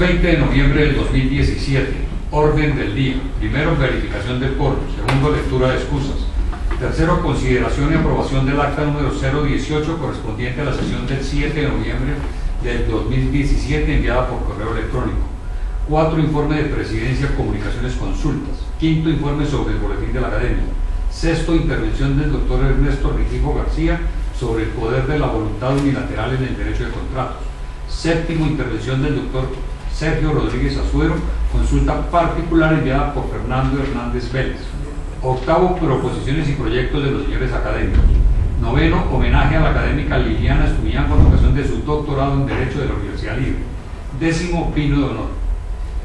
20 de noviembre del 2017. Orden del día. Primero, verificación del quórum. Segundo, lectura de excusas. Tercero, consideración y aprobación del acta número 018 correspondiente a la sesión del 7 de noviembre del 2017 enviada por correo electrónico. 4, informe de presidencia, comunicaciones, consultas. 5, informe sobre el boletín de la academia. 6, intervención del doctor Ernesto Rengifo García sobre el poder de la voluntad unilateral en el derecho de contratos. 7, intervención del doctor Sergio Rodríguez Azuero, consulta particular enviada por Fernando Hernández Vélez. 8, proposiciones y proyectos de los señores académicos. 9, homenaje a la académica Liliana Estudián con ocasión de su doctorado en Derecho de la Universidad Libre. 10, vino de honor.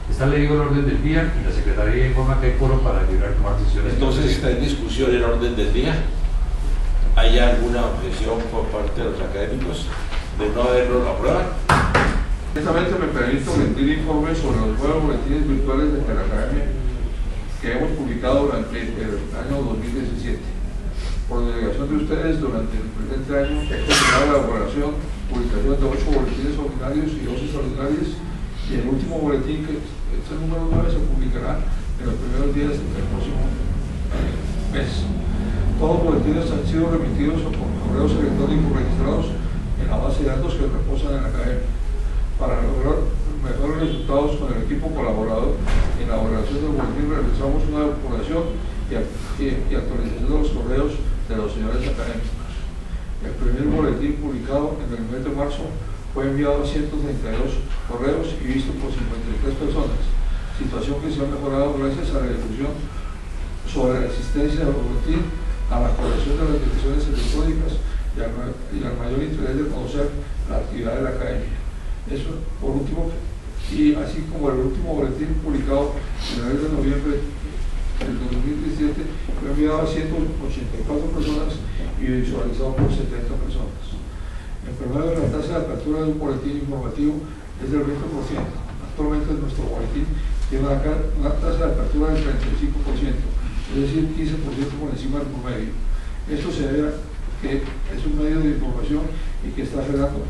Está leído el orden del día y la Secretaría informa que hay foro para llegar a tomar decisiones. Entonces está en discusión el orden del día. ¿Hay alguna objeción por parte de los académicos de no haberlo aprobado? Precisamente me permito rendir informes sobre los nuevos boletines virtuales de la academia que hemos publicado durante el año 2017. Por delegación de ustedes, durante el presente año he terminado la elaboración, publicación de 8 boletines ordinarios y 2 extraordinarios, y el último boletín, que este número 9, se publicará en los primeros días del próximo mes. Todos los boletines han sido remitidos por correos electrónicos registrados en la base de datos que reposan en la academia. Para lograr mejores resultados con el equipo colaborador en la elaboración del boletín, realizamos una depuración y actualización de los correos de los señores académicos. El primer boletín publicado en el mes de marzo fue enviado a 132 correos y visto por 53 personas, situación que se ha mejorado gracias a la difusión sobre la existencia del boletín, a la corrección de las direcciones electrónicas y al mayor interés de conocer la actividad de la academia. Eso por último, y así como el último boletín publicado en el mes de noviembre del 2017 fue enviado a 184 personas y visualizado por 70 personas. En primer lugar, la tasa de apertura de un boletín informativo es del 20%. Actualmente nuestro boletín tiene una tasa de apertura del 35%, es decir, 15% por encima del promedio. Esto se debe a que es un medio de información y que está generando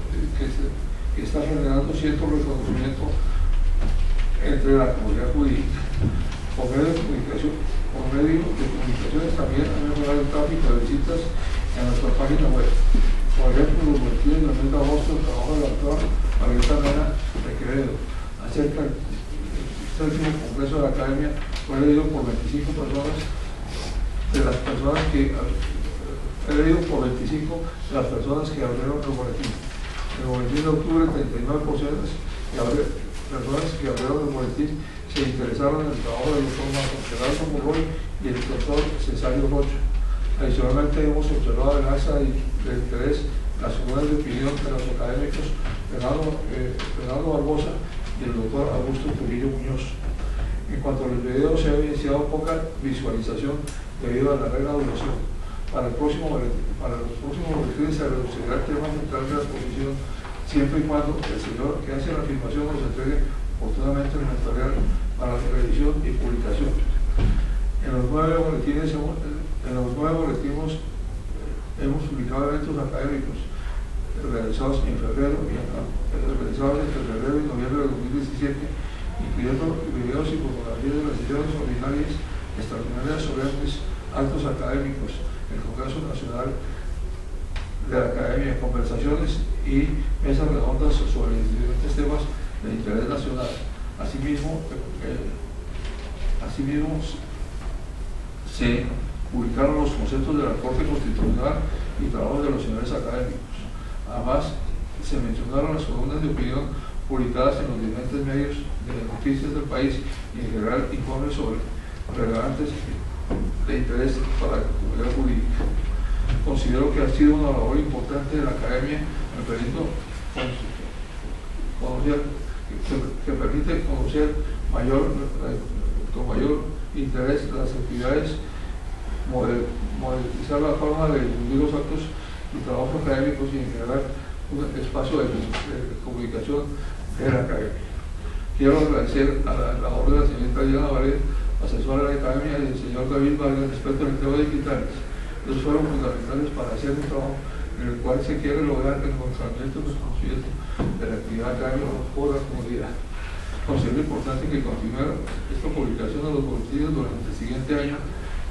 cierto reconocimiento entre la comunidad jurídica. Por medio de comunicaciones también ha mejorado el tráfico de visitas en nuestra página web. Por ejemplo, los boletines del mes de agosto, el trabajo de la doctora Margarita Mena de Quevedo acerca del séptimo congreso de la academia fue leído por 25 personas de las personas que abrieron el boletín. En el boletín de octubre, 39 personas que abrieron el boletín se interesaron en el trabajo del doctor Marco Gerardo Monroy y el doctor Cesario Rocha. Adicionalmente, hemos observado el alza de interés en las figuras de opinión de los académicos Fernando Barbosa y el doctor Augusto Trujillo Muñoz. En cuanto a los videos, se ha evidenciado poca visualización debido a la larga duración. Para los próximos boletines se reducirá el tema central de la exposición, siempre y cuando el señor que hace la afirmación nos entregue oportunamente el material para la revisión y publicación. En los nueve boletines hemos publicado eventos académicos realizados en febrero y noviembre de 2017, incluyendo videos y fotografías de las sesiones ordinarias, extraordinarias, solemnes, actos académicos, el Congreso Nacional de la Academia, conversaciones y mesas redondas sobre diferentes temas de interés nacional. Asimismo, se publicaron los conceptos de la Corte Constitucional y trabajos de los señores académicos. Además, se mencionaron las columnas de opinión publicadas en los diferentes medios de noticias del país y en general informes sobre relevantes de interés para la comunidad jurídica. Considero que ha sido una labor importante de la academia, me permite conocer con mayor interés las actividades, modernizar la forma de difundir los actos y trabajos académicos y en general un espacio de comunicación de la academia. Quiero agradecer a la labor de la señorita Diana Vared, asesora de la academia, y el señor David Vargas, experto en el tema digitales. Ellos fueron fundamentales para hacer un trabajo en el cual se quiere lograr el mejoramiento y el reconocimiento de la actividad académica por la comunidad. considero importante que continúe esta publicación de los boletines durante el siguiente año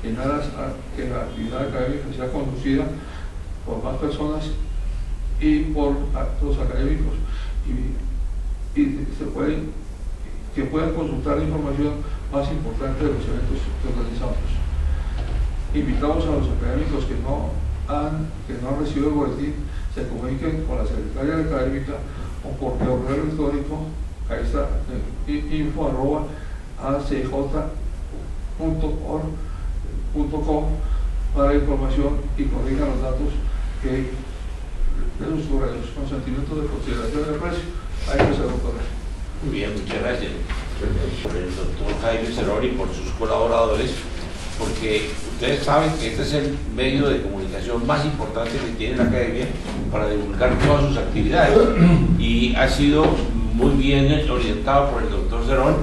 en aras a que la actividad académica sea conducida por más personas y por los académicos que puedan consultar la información más importante de los eventos que organizamos. Invitamos a los académicos que no han recibido el boletín se comuniquen con la secretaria académica o por correo electrónico a esta info@acj.org.com para información y corrijan los datos que de los consentimientos de consideración del precio. Ahí que se lo corre. Muy bien, muchas gracias. Por el doctor Jaime Cerón y por sus colaboradores, porque ustedes saben que este es el medio de comunicación más importante que tiene la academia para divulgar todas sus actividades, y ha sido muy bien orientado por el doctor Cerón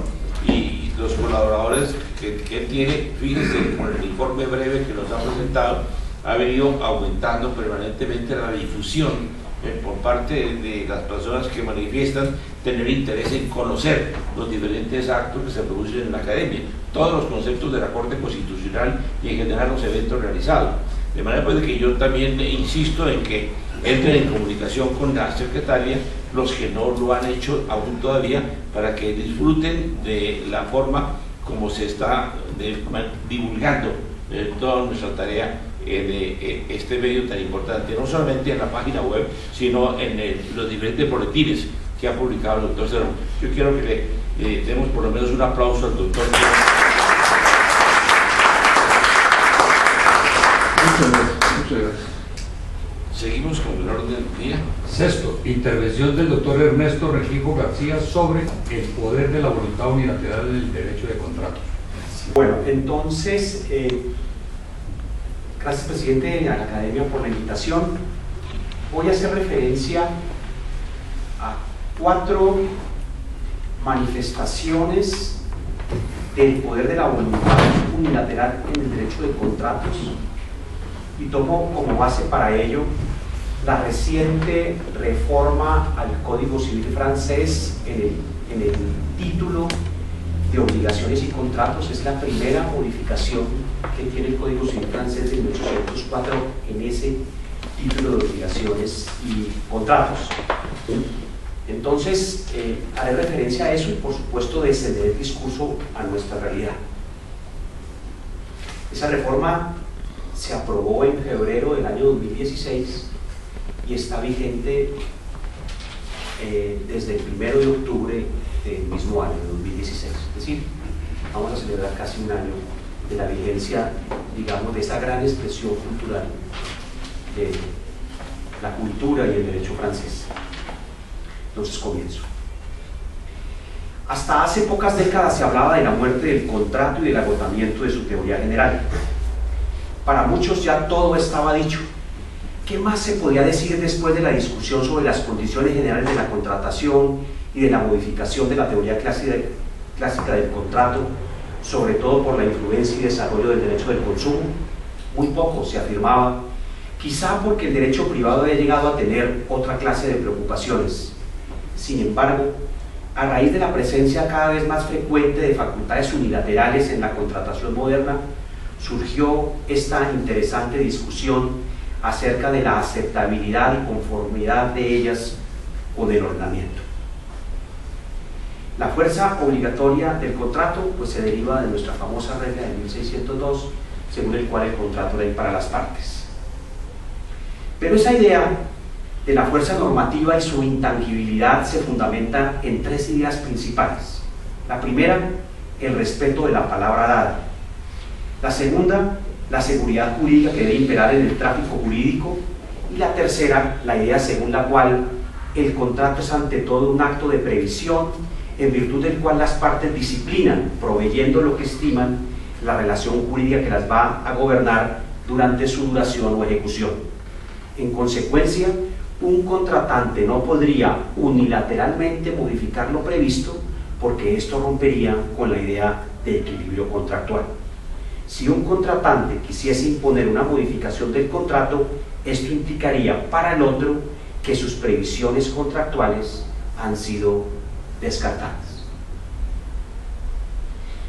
y los colaboradores que él tiene. Fíjense, con el informe breve que nos ha presentado, ha venido aumentando permanentemente la difusión por parte de las personas que manifiestan tener interés en conocer los diferentes actos que se producen en la academia, todos los conceptos de la Corte Constitucional y en general los eventos realizados. De manera pues que yo también insisto en que entren en comunicación con la secretaria los que no lo han hecho aún todavía, para que disfruten de la forma como se está divulgando toda nuestra tarea en este medio tan importante, no solamente en la página web, sino en los diferentes boletines que ha publicado el doctor Cerón. Yo quiero que le demos por lo menos un aplauso al doctor. Muchas gracias. Seguimos con el orden del día. Sexto, intervención del doctor Ernesto Rengifo García sobre el poder de la voluntad unilateral del derecho de contrato. Bueno, entonces, gracias, presidente de la Academia, por la invitación. Voy a hacer referencia a 4 manifestaciones del poder de la voluntad unilateral en el derecho de contratos, y tomo como base para ello la reciente reforma al Código Civil francés en el título de obligaciones y contratos. Es la primera modificación que tiene el Código Civil francés de 1804 en ese título de obligaciones y contratos. Entonces, haré referencia a eso y por supuesto descender el discurso a nuestra realidad. Esa reforma se aprobó en febrero del año 2016 y está vigente desde el 1 de octubre del mismo año, de 2016. Es decir, vamos a celebrar casi un año de la vigencia, digamos, de esa gran expresión cultural de la cultura y el derecho francés. Entonces comienzo. Hasta hace pocas décadas se hablaba de la muerte del contrato y del agotamiento de su teoría general. Para muchos ya todo estaba dicho. ¿Qué más se podía decir después de la discusión sobre las condiciones generales de la contratación y de la modificación de la teoría clásica del contrato, sobre todo por la influencia y desarrollo del derecho del consumo? Muy poco se afirmaba, quizá porque el derecho privado había llegado a tener otra clase de preocupaciones. Sin embargo, a raíz de la presencia cada vez más frecuente de facultades unilaterales en la contratación moderna, surgió esta interesante discusión acerca de la aceptabilidad y conformidad de ellas con el ordenamiento. La fuerza obligatoria del contrato pues se deriva de nuestra famosa regla de 1602, según el cual el contrato era para las partes. Pero esa idea de la fuerza normativa y su intangibilidad se fundamenta en 3 ideas principales. La primera, el respeto de la palabra dada. La segunda, la seguridad jurídica que debe imperar en el tráfico jurídico. Y la tercera, la idea según la cual el contrato es ante todo un acto de previsión, en virtud del cual las partes disciplinan, proveyendo lo que estiman, la relación jurídica que las va a gobernar durante su duración o ejecución. En consecuencia, un contratante no podría unilateralmente modificar lo previsto, porque esto rompería con la idea de equilibrio contractual. Si un contratante quisiese imponer una modificación del contrato, esto implicaría para el otro que sus previsiones contractuales han sido descartadas.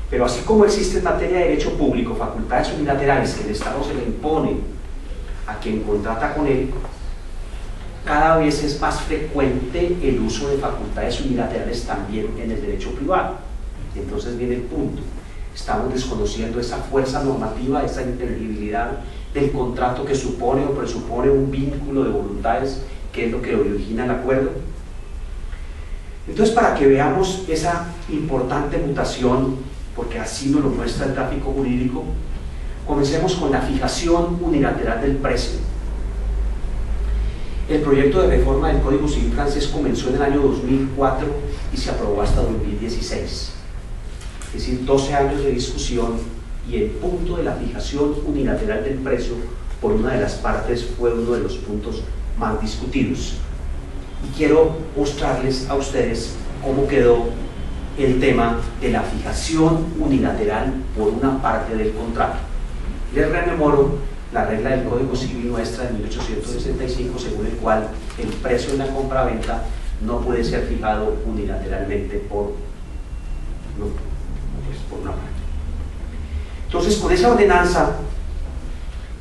Pero así como existe en materia de derecho público facultades unilaterales que el Estado se le impone a quien contrata con él, cada vez es más frecuente el uso de facultades unilaterales también en el derecho privado. Y entonces viene el punto. Estamos desconociendo esa fuerza normativa, esa inteligibilidad del contrato que supone o presupone un vínculo de voluntades, que es lo que origina el acuerdo. Entonces, para que veamos esa importante mutación, porque así nos lo muestra el tráfico jurídico, comencemos con la fijación unilateral del precio. El proyecto de reforma del Código Civil francés comenzó en el año 2004 y se aprobó hasta 2016. Es decir, 12 años de discusión, y el punto de la fijación unilateral del precio por una de las partes fue uno de los puntos más discutidos. Y quiero mostrarles a ustedes cómo quedó el tema de la fijación unilateral por una parte del contrato. Les rememoro la regla del Código Civil nuestra de 1865, según el cual el precio en la compraventa no puede ser fijado unilateralmente por una parte. Entonces, con esa ordenanza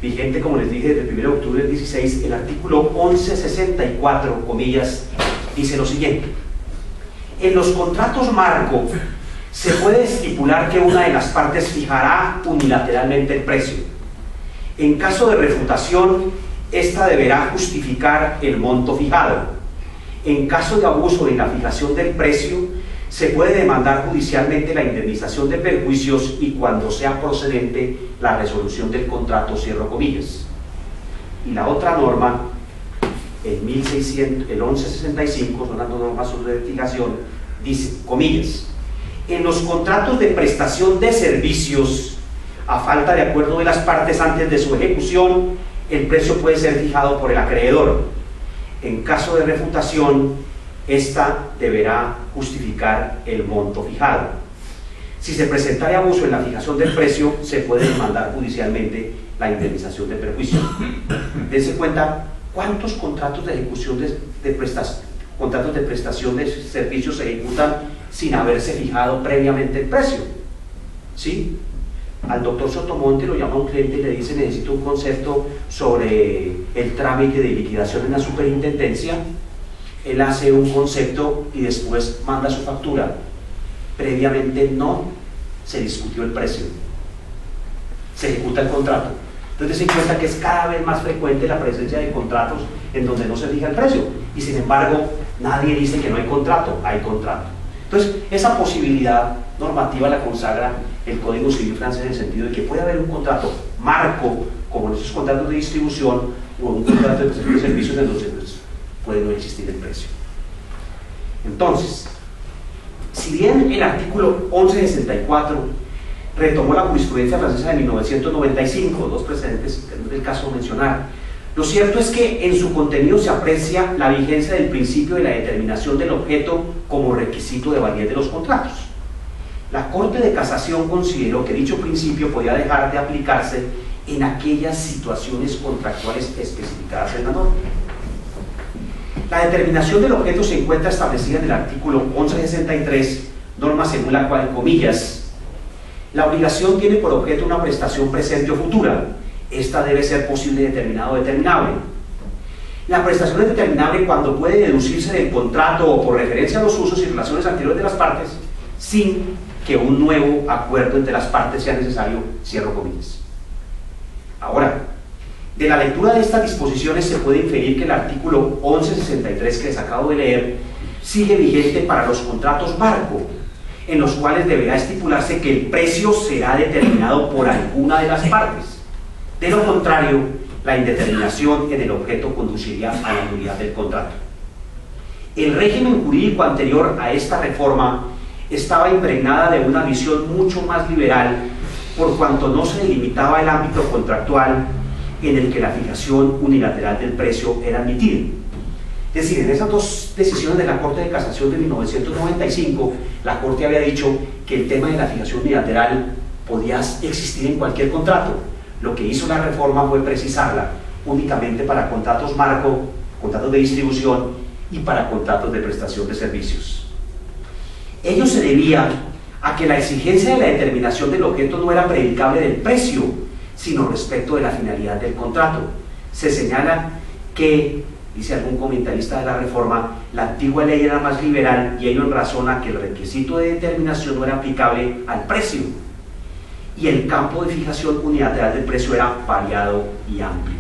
vigente, como les dije, desde el 1 de octubre del 16, el artículo 1164, comillas, dice lo siguiente: en los contratos marco se puede estipular que una de las partes fijará unilateralmente el precio. En caso de refutación, ésta deberá justificar el monto fijado. En caso de abuso en la fijación del precio, se puede demandar judicialmente la indemnización de perjuicios y, cuando sea procedente, la resolución del contrato, cierro comillas. Y la otra norma, el 1165, son las dos normas sobre fijación, dice, comillas: en los contratos de prestación de servicios, a falta de acuerdo de las partes antes de su ejecución, el precio puede ser fijado por el acreedor. En caso de refutación, esta deberá justificar el monto fijado. Si se presentara abuso en la fijación del precio, se puede demandar judicialmente la indemnización de perjuicio. Dense cuenta cuántos contratos de ejecución contratos de prestación de servicios se ejecutan sin haberse fijado previamente el precio. ¿Sí? Al doctor Sotomonte lo llama un cliente y le dice: necesito un concepto sobre el trámite de liquidación en la superintendencia. Él hace un concepto y después manda su factura. Previamente no se discutió el precio, se ejecuta el contrato. Entonces se cuenta que es cada vez más frecuente la presencia de contratos en donde no se fija el precio, y sin embargo nadie dice que no hay contrato, hay contrato. Entonces esa posibilidad normativa la consagra el Código Civil francés, en el sentido de que puede haber un contrato marco, como en esos contratos de distribución, o un contrato de prestación de servicios en donde puede no existir el precio. Entonces, si bien el artículo 1164 retomó la jurisprudencia francesa de 1995, dos precedentes que no es el caso mencionar, lo cierto es que en su contenido se aprecia la vigencia del principio de la determinación del objeto como requisito de validez de los contratos. La Corte de Casación consideró que dicho principio podía dejar de aplicarse en aquellas situaciones contractuales especificadas en la norma. La determinación del objeto se encuentra establecida en el artículo 1163, norma según la cual, comillas, la obligación tiene por objeto una prestación presente o futura. Esta debe ser posible, determinado o determinable. La prestación es determinable cuando puede deducirse del contrato o por referencia a los usos y relaciones anteriores de las partes, sin que un nuevo acuerdo entre las partes sea necesario, cierro comillas. Ahora, de la lectura de estas disposiciones se puede inferir que el artículo 1163 que les acabo de leer sigue vigente para los contratos marco, en los cuales deberá estipularse que el precio será determinado por alguna de las partes. De lo contrario, la indeterminación en el objeto conduciría a la nulidad del contrato. El régimen jurídico anterior a esta reforma estaba impregnada de una visión mucho más liberal, por cuanto no se delimitaba el ámbito contractual en el que la fijación unilateral del precio era admitida. Es decir, en esas dos decisiones de la Corte de Casación de 1995, la Corte había dicho que el tema de la fijación unilateral podía existir en cualquier contrato. Lo que hizo la reforma fue precisarla únicamente para contratos marco, contratos de distribución y para contratos de prestación de servicios. Ello se debía a que la exigencia de la determinación del objeto no era predicable del precio, sino respecto de la finalidad del contrato. Se señala que, dice algún comentarista de la Reforma, la antigua ley era más liberal y ello en razón a que el requisito de determinación no era aplicable al precio y el campo de fijación unilateral del precio era variado y amplio.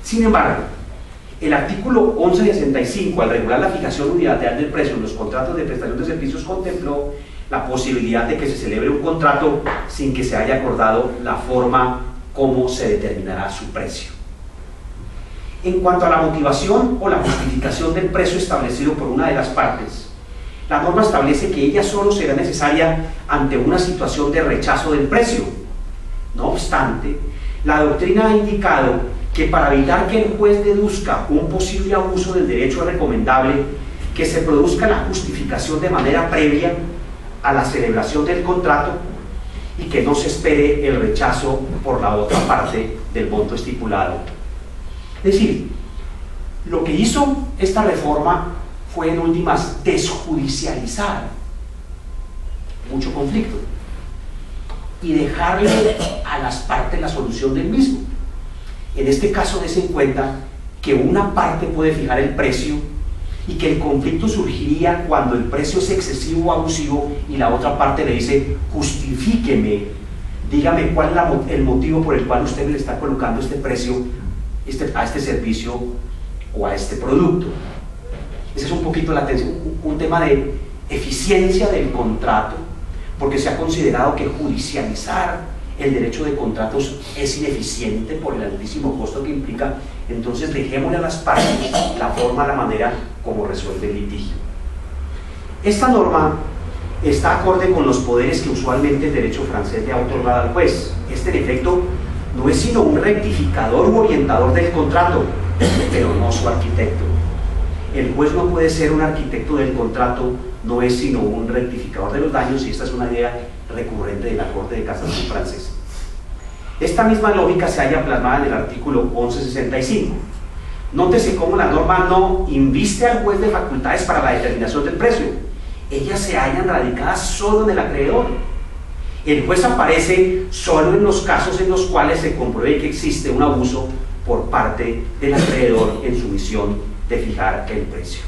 Sin embargo, el artículo 1165, al regular la fijación unilateral del precio en los contratos de prestación de servicios, contempló la posibilidad de que se celebre un contrato sin que se haya acordado la forma como se determinará su precio. En cuanto a la motivación o la justificación del precio establecido por una de las partes, la norma establece que ella solo será necesaria ante una situación de rechazo del precio. No obstante, la doctrina ha indicado que para evitar que el juez deduzca un posible abuso del derecho es recomendable que se produzca la justificación de manera previa a la celebración del contrato y que no se espere el rechazo por la otra parte del monto estipulado. Es decir, lo que hizo esta reforma fue en últimas desjudicializar mucho conflicto y dejarle a las partes la solución del mismo. En este caso, des en cuenta que una parte puede fijar el precio y que el conflicto surgiría cuando el precio es excesivo o abusivo y la otra parte le dice: justifíqueme, dígame cuál es el motivo por el cual usted me le está colocando este precio a este servicio o a este producto. Ese es un poquito un tema de eficiencia del contrato, porque se ha considerado que judicializar el derecho de contratos es ineficiente por el altísimo costo que implica. Entonces dejémosle a las partes la forma, la manera como resuelve el litigio. Esta norma está acorde con los poderes que usualmente el derecho francés le ha otorgado al juez. Este, en efecto, no es sino un rectificador u orientador del contrato, pero no su arquitecto. El juez no puede ser un arquitecto del contrato, no es sino un rectificador de los daños, y esta es una idea recurrente de la Corte de Casación francesa. Esta misma lógica se halla plasmada en el artículo 1165. Nótese cómo la norma no inviste al juez de facultades para la determinación del precio. Ellas se hallan radicadas solo en el acreedor. El juez aparece solo en los casos en los cuales se compruebe que existe un abuso por parte del acreedor en su misión de fijar el precio.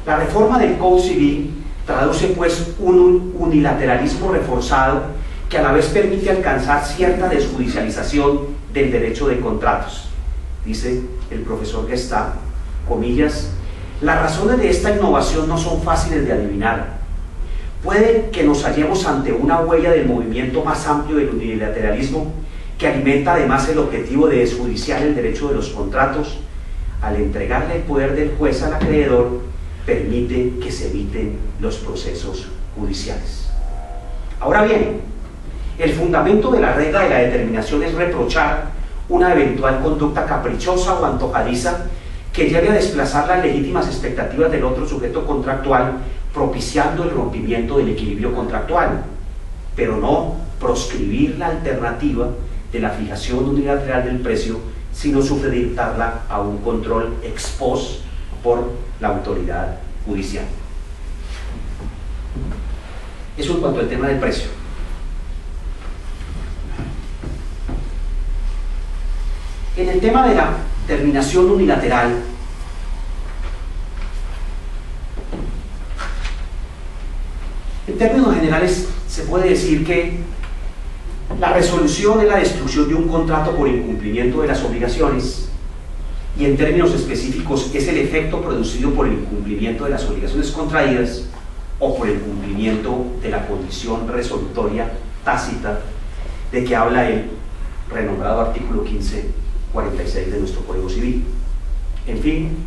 La reforma del Código Civil traduce pues un unilateralismo reforzado que a la vez permite alcanzar cierta desjudicialización del derecho de contratos. Dice el profesor Gestá, comillas, las razones de esta innovación no son fáciles de adivinar. Puede que nos hallemos ante una huella del movimiento más amplio del unilateralismo, que alimenta además el objetivo de desjudiciar el derecho de los contratos. Al entregarle el poder del juez al acreedor, permite que se eviten los procesos judiciales. Ahora bien, el fundamento de la regla de la determinación es reprochar una eventual conducta caprichosa o antojadiza que lleve a desplazar las legítimas expectativas del otro sujeto contractual, propiciando el rompimiento del equilibrio contractual, pero no proscribir la alternativa de la fijación unilateral del precio, sino supeditarla a un control ex post por la autoridad judicial. Eso en cuanto al tema del precio. En el tema de la terminación unilateral, en términos generales se puede decir que la resolución es la destrucción de un contrato por incumplimiento de las obligaciones, y en términos específicos es el efecto producido por el incumplimiento de las obligaciones contraídas o por el cumplimiento de la condición resolutoria tácita de que habla el renombrado artículo 1546 de nuestro Código Civil. En fin,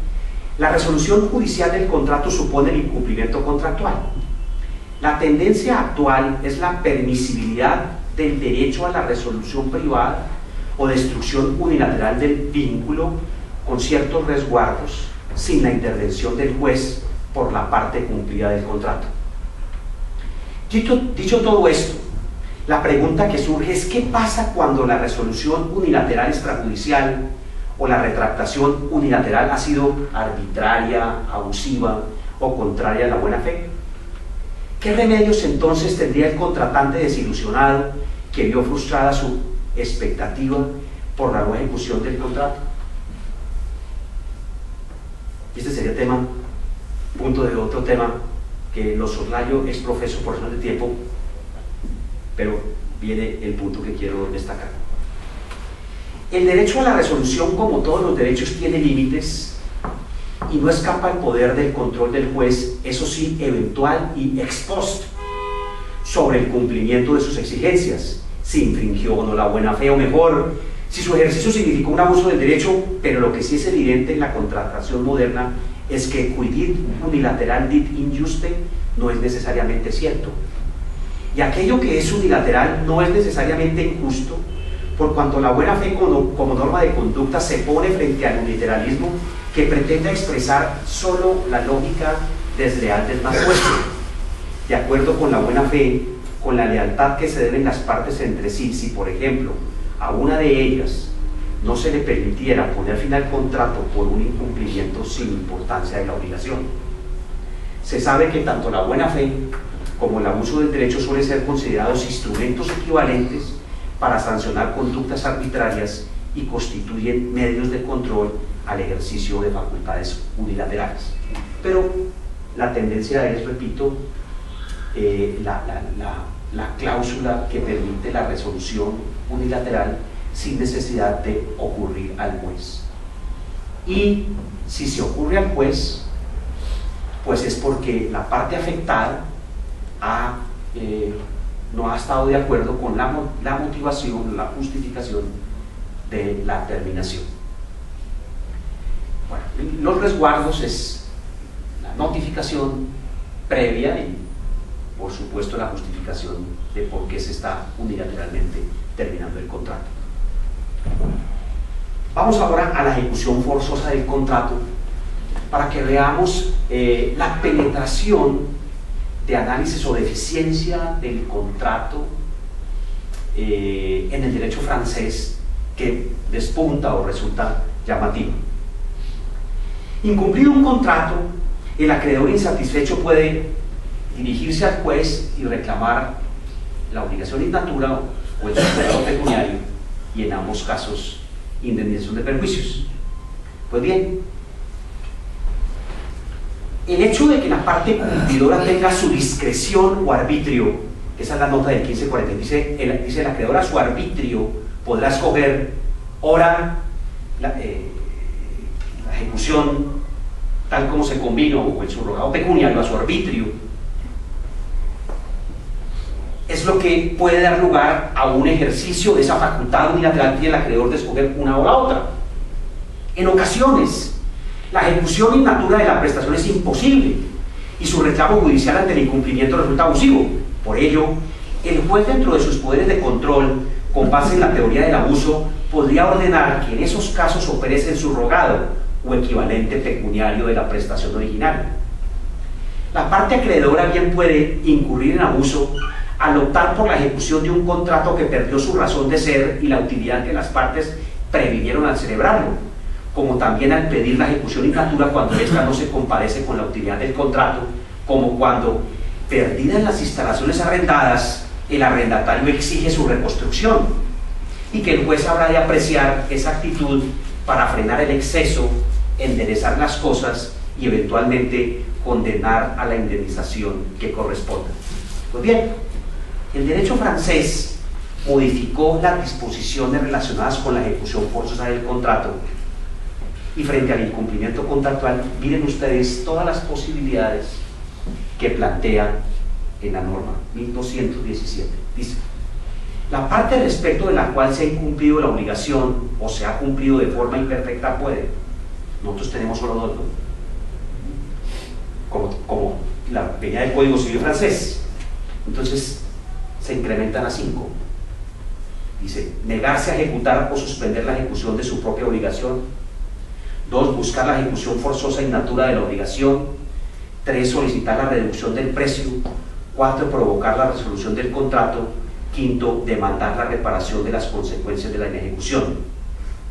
la resolución judicial del contrato supone el incumplimiento contractual. La tendencia actual es la permisibilidad del derecho a la resolución privada o destrucción unilateral del vínculo con ciertos resguardos sin la intervención del juez por la parte cumplida del contrato. Dicho todo esto, la pregunta que surge es: ¿qué pasa cuando la resolución unilateral extrajudicial o la retractación unilateral ha sido arbitraria, abusiva o contraria a la buena fe? ¿Qué remedios entonces tendría el contratante desilusionado que vio frustrada su expectativa por la no ejecución del contrato? Este sería tema, punto de otro tema que lo soslayo, es profeso por razones de tiempo, pero viene el punto que quiero destacar. El derecho a la resolución, como todos los derechos, tiene límites y no escapa al poder del control del juez, eso sí, eventual y ex post, sobre el cumplimiento de sus exigencias, si infringió o no la buena fe, o mejor, si su ejercicio significó un abuso del derecho. Pero lo que sí es evidente en la contratación moderna es que quid unilateral dit injuste no es necesariamente cierto, y aquello que es unilateral no es necesariamente injusto, por cuanto la buena fe como norma de conducta se pone frente al unilateralismo que pretende expresar solo la lógica desleal del más fuerte. De acuerdo con la buena fe, con la lealtad que se deben las partes entre sí, si por ejemplo a una de ellas no se le permitiera poner fin al contrato por un incumplimiento sin importancia de la obligación. Se sabe que tanto la buena fe como el abuso del derecho suelen ser considerados instrumentos equivalentes para sancionar conductas arbitrarias y constituyen medios de control al ejercicio de facultades unilaterales. Pero la tendencia es, repito, la cláusula que permite la resolución unilateral sin necesidad de ocurrir al juez. Y si se ocurre al juez, pues es porque la parte afectada no ha estado de acuerdo con la motivación, la justificación de la terminación. Bueno, los resguardos es la notificación previa y, por supuesto, la justificación de por qué se está unilateralmente terminando el contrato. Vamos ahora a la ejecución forzosa del contrato para que veamos la penetración de análisis o de eficiencia del contrato en el derecho francés, que despunta o resulta llamativo. Incumplido un contrato, el acreedor insatisfecho puede dirigirse al juez y reclamar la obligación in natura o el superado pecuniario, y en ambos casos indemnización de perjuicios. Pues bien, el hecho de que la parte cumplidora tenga su discreción o arbitrio, esa es la nota del 1540, dice el acreedor a su arbitrio podrá escoger hora la ejecución tal como se convino, o el subrogado pecuniario a su arbitrio, es lo que puede dar lugar a un ejercicio de esa facultad unilateral que tiene el acreedor de escoger una o la otra. En ocasiones, la ejecución in natura de la prestación es imposible y su reclamo judicial ante el incumplimiento resulta abusivo. Por ello, el juez, dentro de sus poderes de control, con base en la teoría del abuso, podría ordenar que en esos casos opere el subrogado o equivalente pecuniario de la prestación original. La parte acreedora bien puede incurrir en abuso al optar por la ejecución de un contrato que perdió su razón de ser y la utilidad que las partes previnieron al celebrarlo, como también al pedir la ejecución in natura cuando ésta no se compadece con la utilidad del contrato, como cuando, perdidas las instalaciones arrendadas, el arrendatario exige su reconstrucción, y que el juez habrá de apreciar esa actitud para frenar el exceso, enderezar las cosas y eventualmente condenar a la indemnización que corresponda. Pues bien, el derecho francés modificó las disposiciones relacionadas con la ejecución forzosa del contrato, y frente al incumplimiento contractual, miren ustedes todas las posibilidades que plantea en la norma 1217. Dice: la parte respecto de la cual se ha incumplido la obligación o se ha cumplido de forma imperfecta puede. Nosotros tenemos solo dos, ¿no? Como la peña del Código Civil francés. Entonces se incrementan a 5. Dice: negarse a ejecutar o suspender la ejecución de su propia obligación. 2. Buscar la ejecución forzosa in natura de la obligación. 3. Solicitar la reducción del precio. 4. Provocar la resolución del contrato. 5. Demandar la reparación de las consecuencias de la inejecución.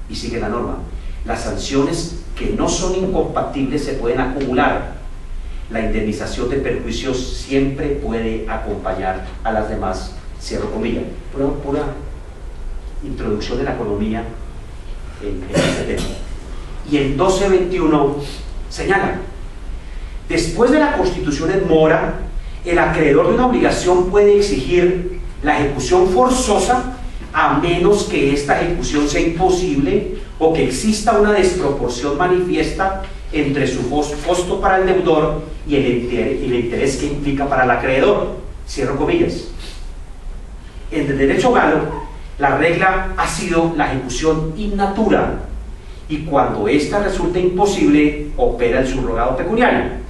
Y sigue la norma: las sanciones que no son incompatibles se pueden acumular la indemnización de perjuicios siempre puede acompañar a las demás, cierro comillas. Pura introducción de la economía en este tema. Y el 1221 señala: después de la Constitución en mora, el acreedor de una obligación puede exigir la ejecución forzosa a menos que esta ejecución sea imposible o que exista una desproporción manifiesta entre su costo para el deudor y el interés que implica para el acreedor. Cierro comillas. En el derecho galo, la regla ha sido la ejecución in natura, y cuando ésta resulta imposible, opera el subrogado pecuniario.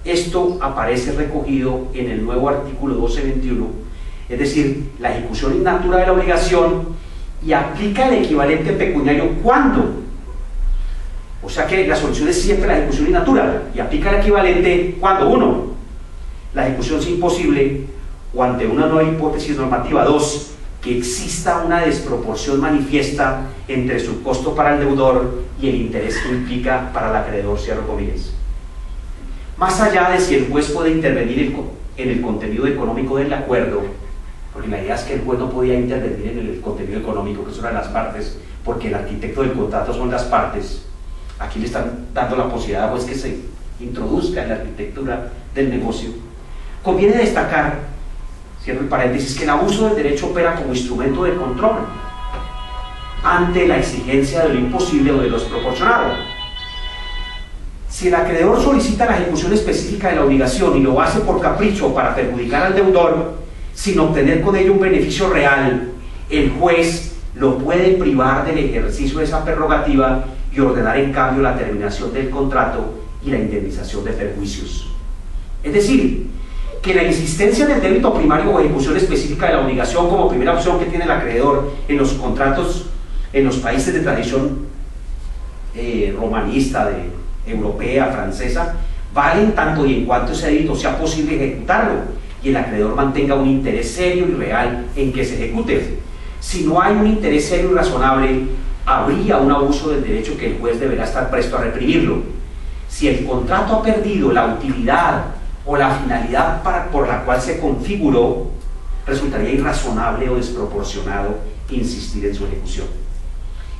Esto aparece recogido en el nuevo artículo 1221, es decir, la ejecución in natura de la obligación, y aplica el equivalente pecuniario cuando. O sea que la solución es siempre la ejecución in natura, y aplica el equivalente cuando: 1, la ejecución es imposible, o ante una nueva hipótesis normativa; 2, que exista una desproporción manifiesta entre su costo para el deudor y el interés que implica para el acreedor, cierro comillas. Más allá de si el juez puede intervenir en el contenido económico del acuerdo, porque la idea es que el juez no podía intervenir en el contenido económico, que son las partes, porque el arquitecto del contrato son las partes. Aquí le están dando la posibilidad al juez que se introduzca en la arquitectura del negocio. Conviene destacar, cierro el paréntesis, que el abuso del derecho opera como instrumento de control ante la exigencia de lo imposible o de lo desproporcionado. Si el acreedor solicita la ejecución específica de la obligación y lo hace por capricho o para perjudicar al deudor, sin obtener con ello un beneficio real, el juez lo puede privar del ejercicio de esa prerrogativa y ordenar en cambio la terminación del contrato y la indemnización de perjuicios. Es decir, que la insistencia en el débito primario o ejecución específica de la obligación como primera opción que tiene el acreedor en los contratos en los países de tradición romanista, europea, francesa, vale en tanto y en cuanto ese débito sea posible ejecutarlo y el acreedor mantenga un interés serio y real en que se ejecute. Si no hay un interés serio y razonable, habría un abuso del derecho que el juez deberá estar presto a reprimirlo. Si el contrato ha perdido la utilidad o la finalidad por la cual se configuró, resultaría irrazonable o desproporcionado insistir en su ejecución.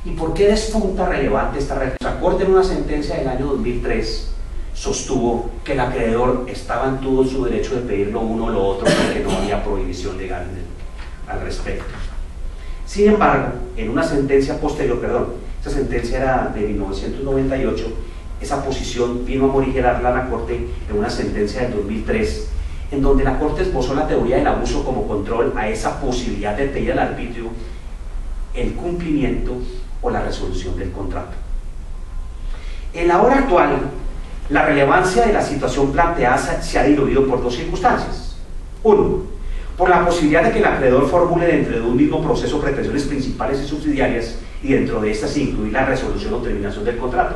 ¿Y por qué despunta relevante esta regla? La Corte, en una sentencia del año 2003, sostuvo que el acreedor estaba en todo su derecho de pedir lo uno o lo otro porque no había prohibición legal al respecto. Sin embargo, en una sentencia posterior, esa sentencia era de 1998, esa posición vino a morigerarla la Corte en una sentencia del 2003, en donde la Corte esbozó la teoría del abuso como control a esa posibilidad de pedir al arbitrio el cumplimiento o la resolución del contrato. En la hora actual, la relevancia de la situación planteada se ha diluido por dos circunstancias. Uno, por la posibilidad de que el acreedor formule dentro de un mismo proceso pretensiones principales y subsidiarias y dentro de estas incluir la resolución o terminación del contrato.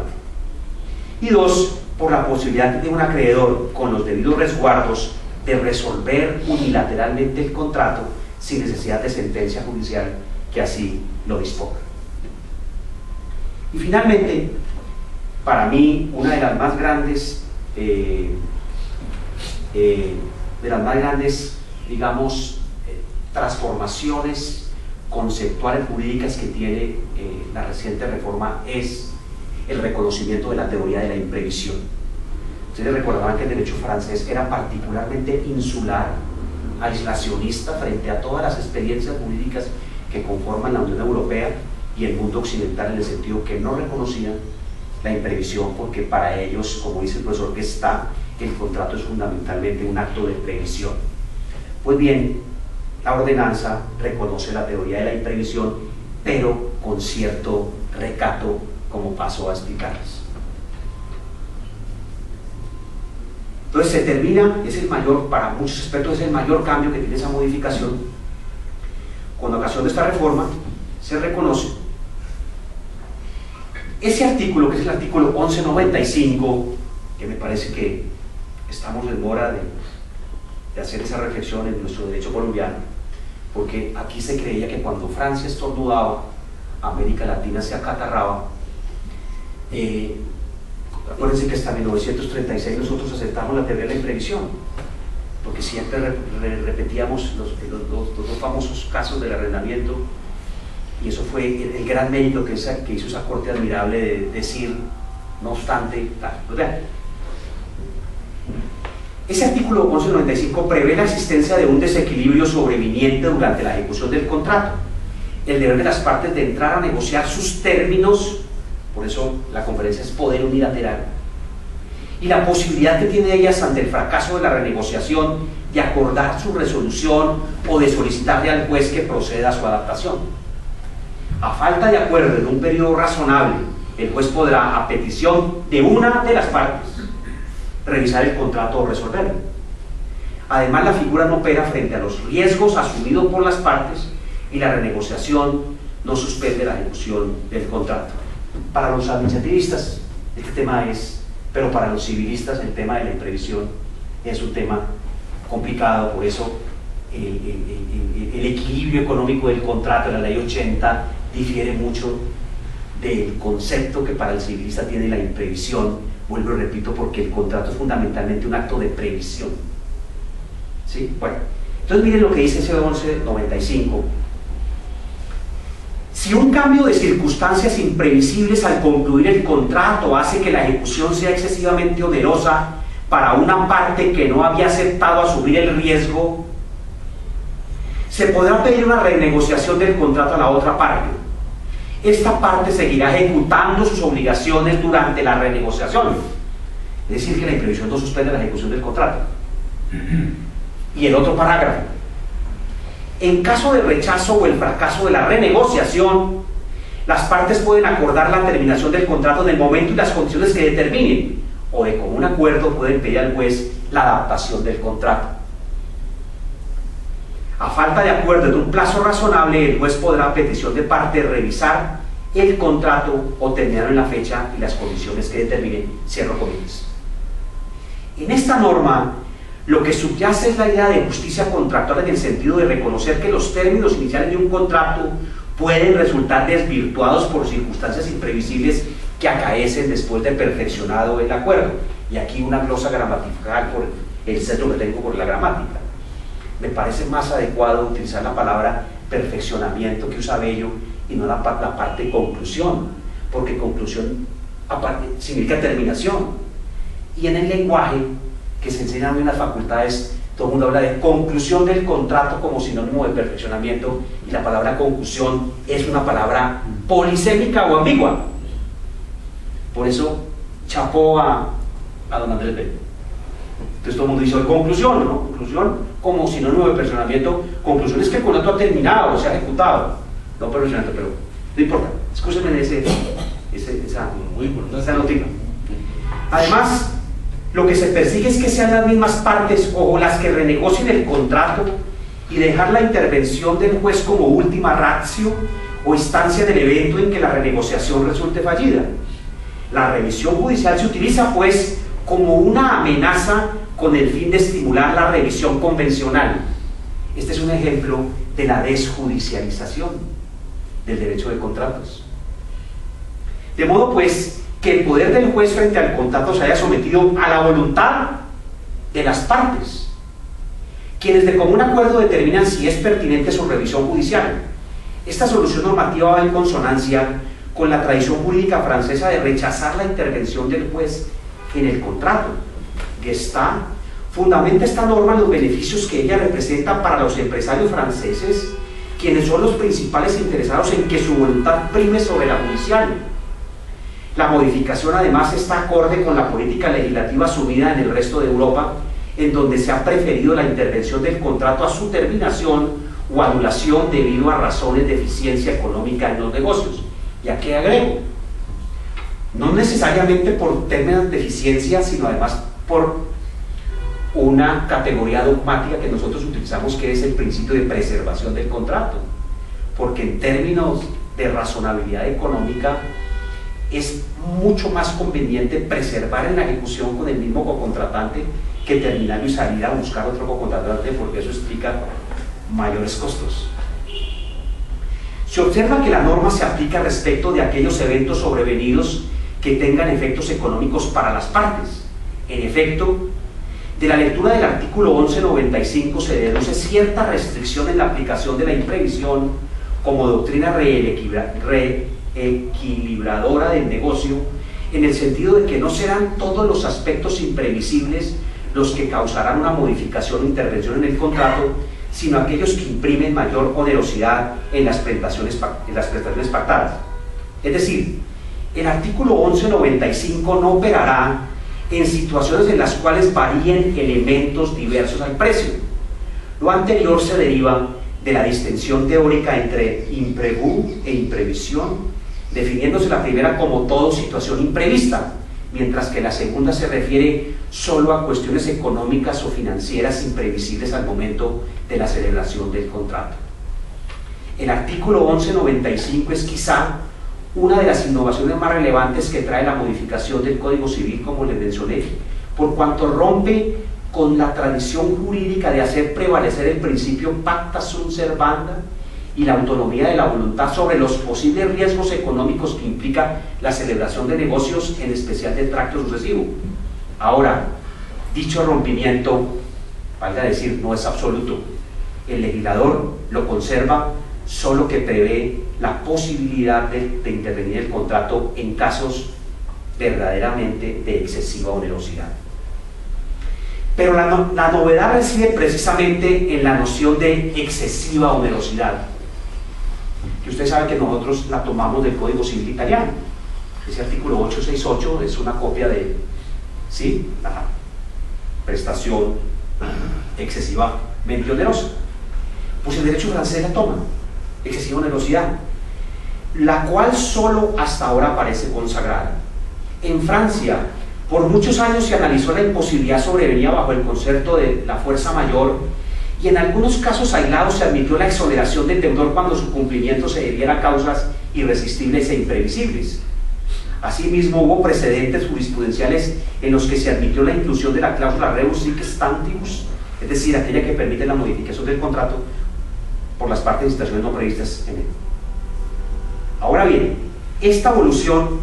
Y dos, por la posibilidad de un acreedor con los debidos resguardos de resolver unilateralmente el contrato sin necesidad de sentencia judicial que así lo disponga. Y finalmente, para mí, una de las más grandes, digamos, transformaciones conceptuales jurídicas que tiene la reciente reforma es el reconocimiento de la teoría de la imprevisión. Ustedes recordarán que el derecho francés era particularmente insular, aislacionista frente a todas las experiencias jurídicas que conforman la Unión Europea y el mundo occidental, en el sentido que no reconocían la imprevisión, porque para ellos, como dice el profesor Gestá, el contrato es fundamentalmente un acto de previsión. Pues bien, la ordenanza reconoce la teoría de la imprevisión, pero con cierto recato, como paso a explicarles. Entonces se termina, es el mayor, para muchos expertos es el mayor cambio que tiene esa modificación. Con ocasión de esta reforma se reconoce ese artículo, que es el artículo 1195, que me parece que estamos en hora de hacer esa reflexión en nuestro derecho colombiano, porque aquí se creía que cuando Francia estornudaba, América Latina se acatarraba. Acuérdense que hasta 1936 nosotros aceptamos la teoría de la imprevisión, porque siempre repetíamos los dos famosos casos del arrendamiento, y eso fue el gran mérito que hizo esa corte admirable de decir, no obstante, tal. Pues vean, ese artículo 1195 prevé la existencia de un desequilibrio sobreviniente durante la ejecución del contrato, el deber de las partes de entrar a negociar sus términos, por eso la conferencia es poder unilateral, y la posibilidad que tienen ellas ante el fracaso de la renegociación de acordar su resolución o de solicitarle al juez que proceda a su adaptación. A falta de acuerdo en un periodo razonable, el juez podrá, a petición de una de las partes, revisar el contrato o resolverlo. Además, la figura no opera frente a los riesgos asumidos por las partes y la renegociación no suspende la ejecución del contrato. Para los administrativistas este tema es, pero para los civilistas el tema de la imprevisión es un tema complicado, por eso el equilibrio económico del contrato de la ley 80 difiere mucho del concepto que para el civilista tiene la imprevisión, vuelvo y repito, porque el contrato es fundamentalmente un acto de previsión. ¿Sí? Bueno, entonces miren lo que dice ese 1195. Si un cambio de circunstancias imprevisibles al concluir el contrato hace que la ejecución sea excesivamente onerosa para una parte que no había aceptado asumir el riesgo, se podrá pedir una renegociación del contrato a la otra parte. Esta parte seguirá ejecutando sus obligaciones durante la renegociación. Es decir, que la imprevisión no suspende la ejecución del contrato. Y el otro parágrafo. En caso de rechazo o el fracaso de la renegociación, las partes pueden acordar la terminación del contrato en el momento y las condiciones que determinen, o de común acuerdo pueden pedir al juez la adaptación del contrato. A falta de acuerdo en un plazo razonable, el juez podrá, a petición de parte, revisar el contrato o terminar en la fecha y las condiciones que determinen. Cierro comillas. En esta norma, lo que subyace es la idea de justicia contractual en el sentido de reconocer que los términos iniciales de un contrato pueden resultar desvirtuados por circunstancias imprevisibles que acaecen después de perfeccionado el acuerdo. Y aquí una glosa gramatical por el centro que tengo por la gramática. Me parece más adecuado utilizar la palabra perfeccionamiento que usa Bello y no la parte conclusión, porque conclusión significa terminación. Y en el lenguaje que se enseña en las facultades, todo el mundo habla de conclusión del contrato como sinónimo de perfeccionamiento, y la palabra conclusión es una palabra polisémica o ambigua. Por eso chapó a don Andrés Bello. Entonces todo el mundo dice conclusión, ¿no? Conclusión como sinónimo de perfeccionamiento. Conclusión es que el contrato ha terminado, o se ha ejecutado. No perfeccionamiento, pero no importa. Escúchenme esa notica. Además, lo que se persigue es que sean las mismas partes o las que renegocien el contrato y dejar la intervención del juez como última ratio o instancia del evento en que la renegociación resulte fallida. La revisión judicial se utiliza, pues, como una amenaza con el fin de estimular la revisión convencional. Este es un ejemplo de la desjudicialización del derecho de contratos. De modo, pues, que el poder del juez frente al contrato se haya sometido a la voluntad de las partes, quienes de común acuerdo determinan si es pertinente su revisión judicial. Esta solución normativa va en consonancia con la tradición jurídica francesa de rechazar la intervención del juez en el contrato. Gestá fundamenta esta norma en los beneficios que ella representa para los empresarios franceses, quienes son los principales interesados en que su voluntad prime sobre la judicial. La modificación además está acorde con la política legislativa asumida en el resto de Europa, en donde se ha preferido la intervención del contrato a su terminación o anulación debido a razones de eficiencia económica en los negocios. ¿Y a qué agrego? No necesariamente por términos de eficiencia, sino además por una categoría dogmática que nosotros utilizamos, que es el principio de preservación del contrato, porque en términos de razonabilidad económica es mucho más conveniente preservar en la ejecución con el mismo cocontratante que terminarlo y salir a buscar otro cocontratante, porque eso explica mayores costos. Se observa que la norma se aplica respecto de aquellos eventos sobrevenidos que tengan efectos económicos para las partes. En efecto, de la lectura del artículo 1195 se deduce cierta restricción en la aplicación de la imprevisión como doctrina reequilibradora del negocio, en el sentido de que no serán todos los aspectos imprevisibles los que causarán una modificación o intervención en el contrato, sino aquellos que imprimen mayor onerosidad en las prestaciones pactadas. Es decir, el artículo 1195 no operará en situaciones en las cuales varíen elementos diversos al precio. Lo anterior se deriva de la distinción teórica entre imprevu e imprevisión, definiéndose la primera como todo situación imprevista, mientras que la segunda se refiere solo a cuestiones económicas o financieras imprevisibles al momento de la celebración del contrato. El artículo 1195 es quizá una de las innovaciones más relevantes que trae la modificación del Código Civil, como les mencioné, por cuanto rompe con la tradición jurídica de hacer prevalecer el principio pacta sunt servanda y la autonomía de la voluntad sobre los posibles riesgos económicos que implica la celebración de negocios, en especial del tracto sucesivo. Ahora, dicho rompimiento, valga decir, no es absoluto. El legislador lo conserva, solo que prevé la posibilidad de intervenir el contrato en casos verdaderamente de excesiva onerosidad. Pero la novedad reside precisamente en la noción de excesiva onerosidad, que usted sabe que nosotros la tomamos del Código Civil italiano. Ese artículo 868 es una copia de, ¿sí?, la prestación excesivamente onerosa. Pues el derecho francés la toma, excesiva onerosidad, la cual solo hasta ahora aparece consagrada. En Francia, por muchos años se analizó la imposibilidad sobrevenida bajo el concepto de la fuerza mayor, y en algunos casos aislados se admitió la exoneración del deudor cuando su cumplimiento se debiera a causas irresistibles e imprevisibles. Asimismo, hubo precedentes jurisprudenciales en los que se admitió la inclusión de la cláusula rebus sic stantibus, es decir, aquella que permite la modificación del contrato por las partes en situaciones no previstas en él. Ahora bien, esta evolución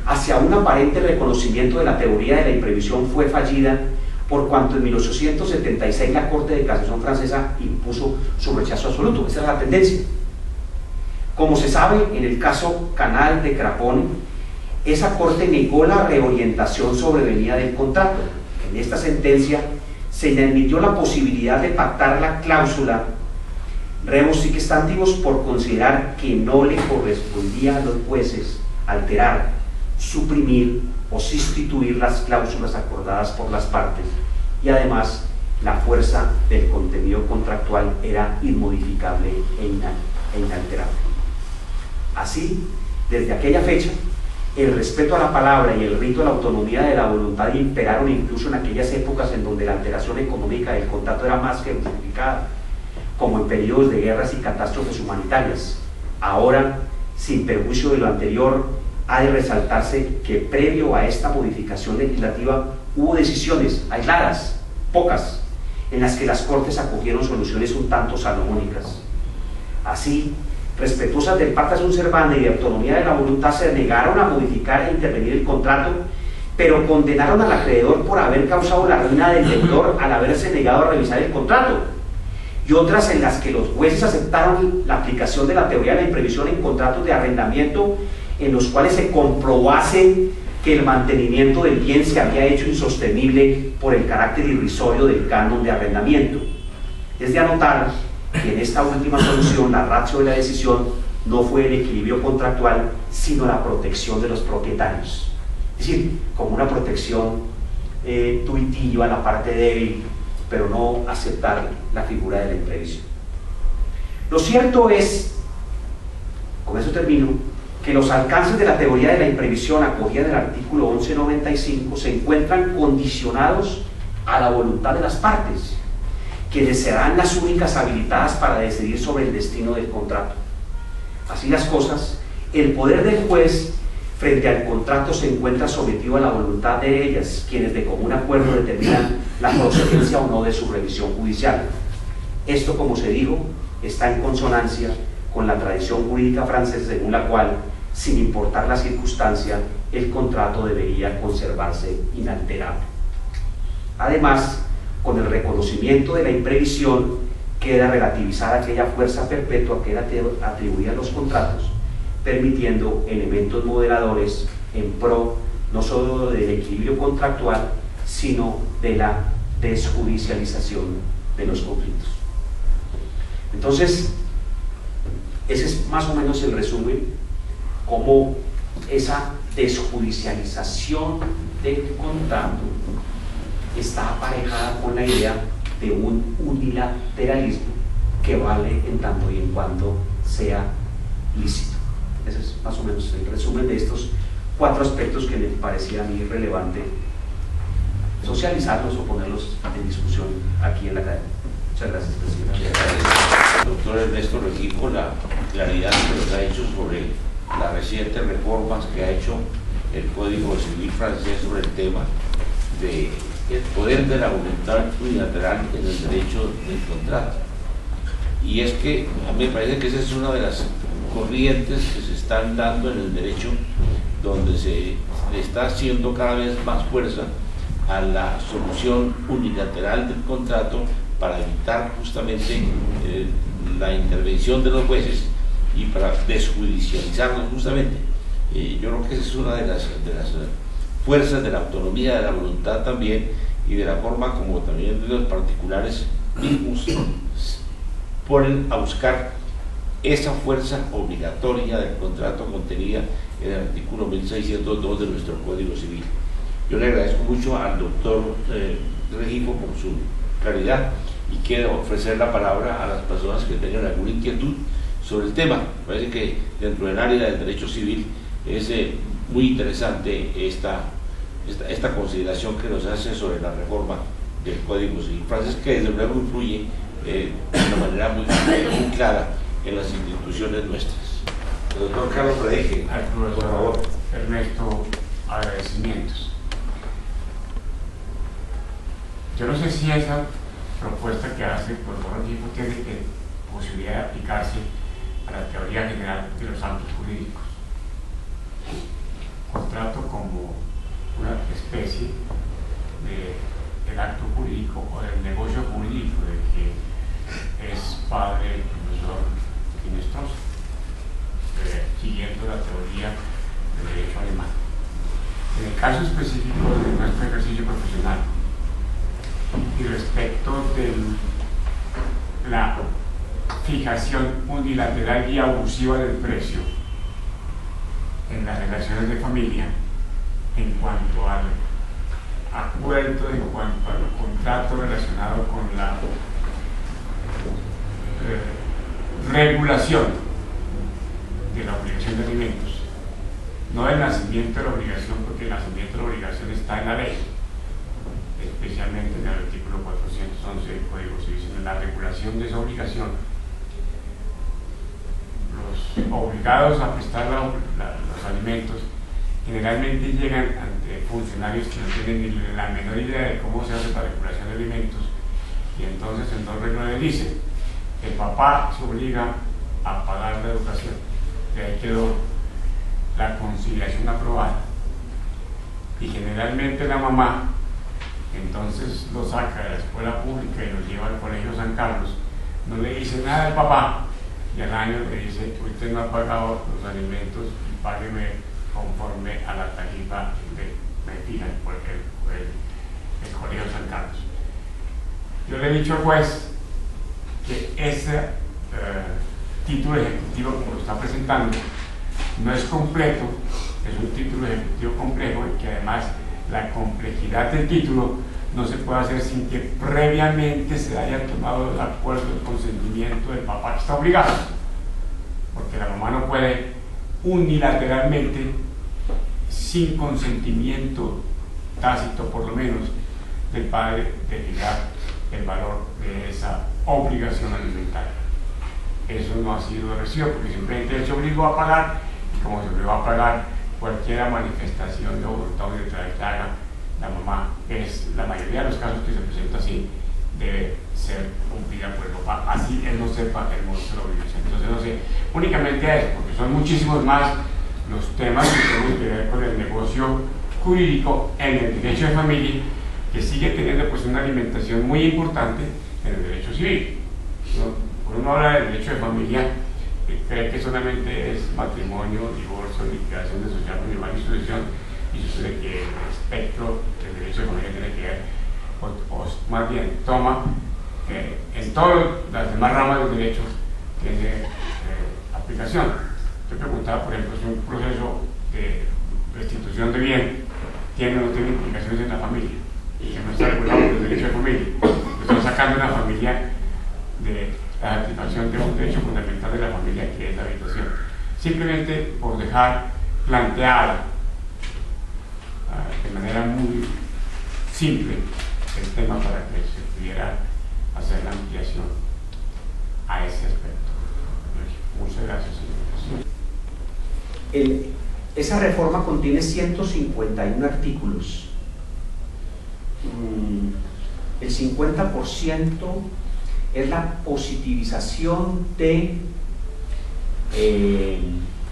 hacia un aparente reconocimiento de la teoría de la imprevisión fue fallida por cuanto en 1876 la Corte de Casación francesa impuso su rechazo absoluto. Esa era la tendencia. Como se sabe, en el caso Canal de Craponne, esa Corte negó la reorientación sobrevenida del contrato. En esta sentencia se admitió la posibilidad de pactar la cláusula rebus sic stantibus por considerar que no le correspondía a los jueces alterar, suprimir o sustituir las cláusulas acordadas por las partes, y además la fuerza del contenido contractual era inmodificable e inalterable. Así, desde aquella fecha, el respeto a la palabra y el rito de la autonomía de la voluntad imperaron incluso en aquellas épocas en donde la alteración económica del contrato era más que justificada, como en periodos de guerras y catástrofes humanitarias. Ahora, sin perjuicio de lo anterior, ha de resaltarse que previo a esta modificación legislativa hubo decisiones aisladas, pocas, en las que las Cortes acogieron soluciones un tanto salomónicas. Así, respetuosas del pacta sunt servanda y de autonomía de la voluntad, se negaron a modificar e intervenir el contrato, pero condenaron al acreedor por haber causado la ruina del deudor al haberse negado a revisar el contrato, y otras en las que los jueces aceptaron la aplicación de la teoría de la imprevisión en contratos de arrendamiento en los cuales se comprobase que el mantenimiento del bien se había hecho insostenible por el carácter irrisorio del canon de arrendamiento. Es de anotar que en esta última solución la ratio de la decisión no fue el equilibrio contractual, sino la protección de los propietarios. Es decir, como una protección tuitiva a la parte débil, pero no aceptar la figura de la imprevisión. Lo cierto es, con eso termino, que los alcances de la teoría de la imprevisión acogida en el artículo 1195 se encuentran condicionados a la voluntad de las partes, quienes serán las únicas habilitadas para decidir sobre el destino del contrato. Así las cosas, el poder del juez frente al contrato se encuentra sometido a la voluntad de ellas, quienes de común acuerdo determinan la procedencia o no de su revisión judicial. Esto, como se dijo, está en consonancia con la tradición jurídica francesa, según la cual sin importar la circunstancia, el contrato debería conservarse inalterable. Además, con el reconocimiento de la imprevisión, queda relativizada aquella fuerza perpetua que era atribuida a los contratos, permitiendo elementos moderadores en pro no solo del equilibrio contractual, sino de la desjudicialización de los conflictos. Entonces, ese es más o menos el resumen, cómo esa desjudicialización del contrato está aparejada con la idea de un unilateralismo que vale en tanto y en cuanto sea lícito. Ese es más o menos el resumen de estos 4 aspectos que me parecía a mí relevante socializarlos o ponerlos en discusión aquí en la academia. Muchas gracias, presidente. Muchas gracias, doctor Ernesto Rengifo, la claridad que nos ha hecho sobre las recientes reformas que ha hecho el Código Civil francés sobre el tema del poder de la voluntad unilateral en el derecho del contrato. Y es que a mí me parece que esa es una de las corrientes que se están dando en el derecho, donde se le está haciendo cada vez más fuerza a la solución unilateral del contrato para evitar justamente la intervención de los jueces y para desjudicializarlos justamente. Yo creo que esa es una de las fuerzas de la autonomía de la voluntad también, y de la forma como también de los particulares mismos ponen a buscar esa fuerza obligatoria del contrato contenida en el artículo 1602 de nuestro Código Civil. Yo le agradezco mucho al doctor Rengifo por su claridad y quiero ofrecer la palabra a las personas que tengan alguna inquietud sobre el tema. Me parece que dentro del área del derecho civil es muy interesante esta consideración que nos hace sobre la reforma del Código Civil francés, que desde luego influye de una manera muy clara en las instituciones nuestras. El doctor Carlos Fredeje, por favor. Ernesto, agradecimientos. Yo no sé si esa propuesta que hace el doctor Rengifo tiene posibilidad de aplicarse a la teoría general de los ámbitos jurídicos. Contrato como una especie del acto jurídico o del negocio jurídico del que es padre el profesor Finestrosa, siguiendo la teoría del derecho alemán. En el caso específico de nuestro ejercicio profesional y respecto de la fijación unilateral y abusiva del precio en las relaciones de familia, en cuanto al acuerdo, en cuanto al contrato relacionado con la regulación de la obligación de alimentos, no el nacimiento de la obligación, porque el nacimiento de la obligación está en la ley, especialmente en el artículo 411 del Código Civil, sino en la regulación de esa obligación. Los obligados a prestar los alimentos generalmente llegan ante funcionarios que no tienen ni la menor idea de cómo se hace la regulación de alimentos, y entonces el 2.9 dice: el papá se obliga a pagar la educación. De ahí quedó la conciliación aprobada, y generalmente la mamá entonces lo saca de la escuela pública y lo lleva al colegio San Carlos, no le dice nada al papá, y al año le dice: usted no ha pagado los alimentos, págueme conforme a la tarifa me fija el colegio San Carlos. Yo le he dicho al juez que ese título ejecutivo, como lo está presentando, no es completo, es un título ejecutivo complejo, y que además la complejidad del título no se puede hacer sin que previamente se haya tomado el acuerdo, el consentimiento del papá que está obligado, porque la mamá no puede unilateralmente, sin consentimiento tácito por lo menos del padre, de fijar el valor de esa obligación alimentaria. Eso no ha sido recibido, porque simplemente él se obligó a pagar, y como se obligó a pagar, cualquier manifestación de voluntad unilateral que haga la mamá, es la mayoría de los casos que se presenta así, debe ser cumplida por el papá, así él no sepa el monto de la obligación. Entonces no sé únicamente a eso, porque son muchísimos más los temas que tienen que ver con el negocio jurídico en el derecho de familia, que sigue teniendo pues una alimentación muy importante en el derecho civil. Cuando uno habla del derecho de familia, cree que solamente es matrimonio, divorcio, liquidación de social, patrimonial y sucesión, y sucede que el espectro del derecho de familia tiene que ver, o más bien toma en todas las demás ramas del derecho tiene aplicación. Yo preguntaba, por ejemplo, si un proceso de restitución de bien tiene o no tiene implicaciones en la familia, que no está regulado por el derecho de familia. Estamos sacando una familia de la satisfacción de un derecho fundamental de la familia, que es la habitación. Simplemente por dejar planteada de manera muy simple el tema para que se pudiera hacer la ampliación a ese aspecto. Muchas gracias, señor. Esa reforma contiene 151 artículos. El 50% es la positivización de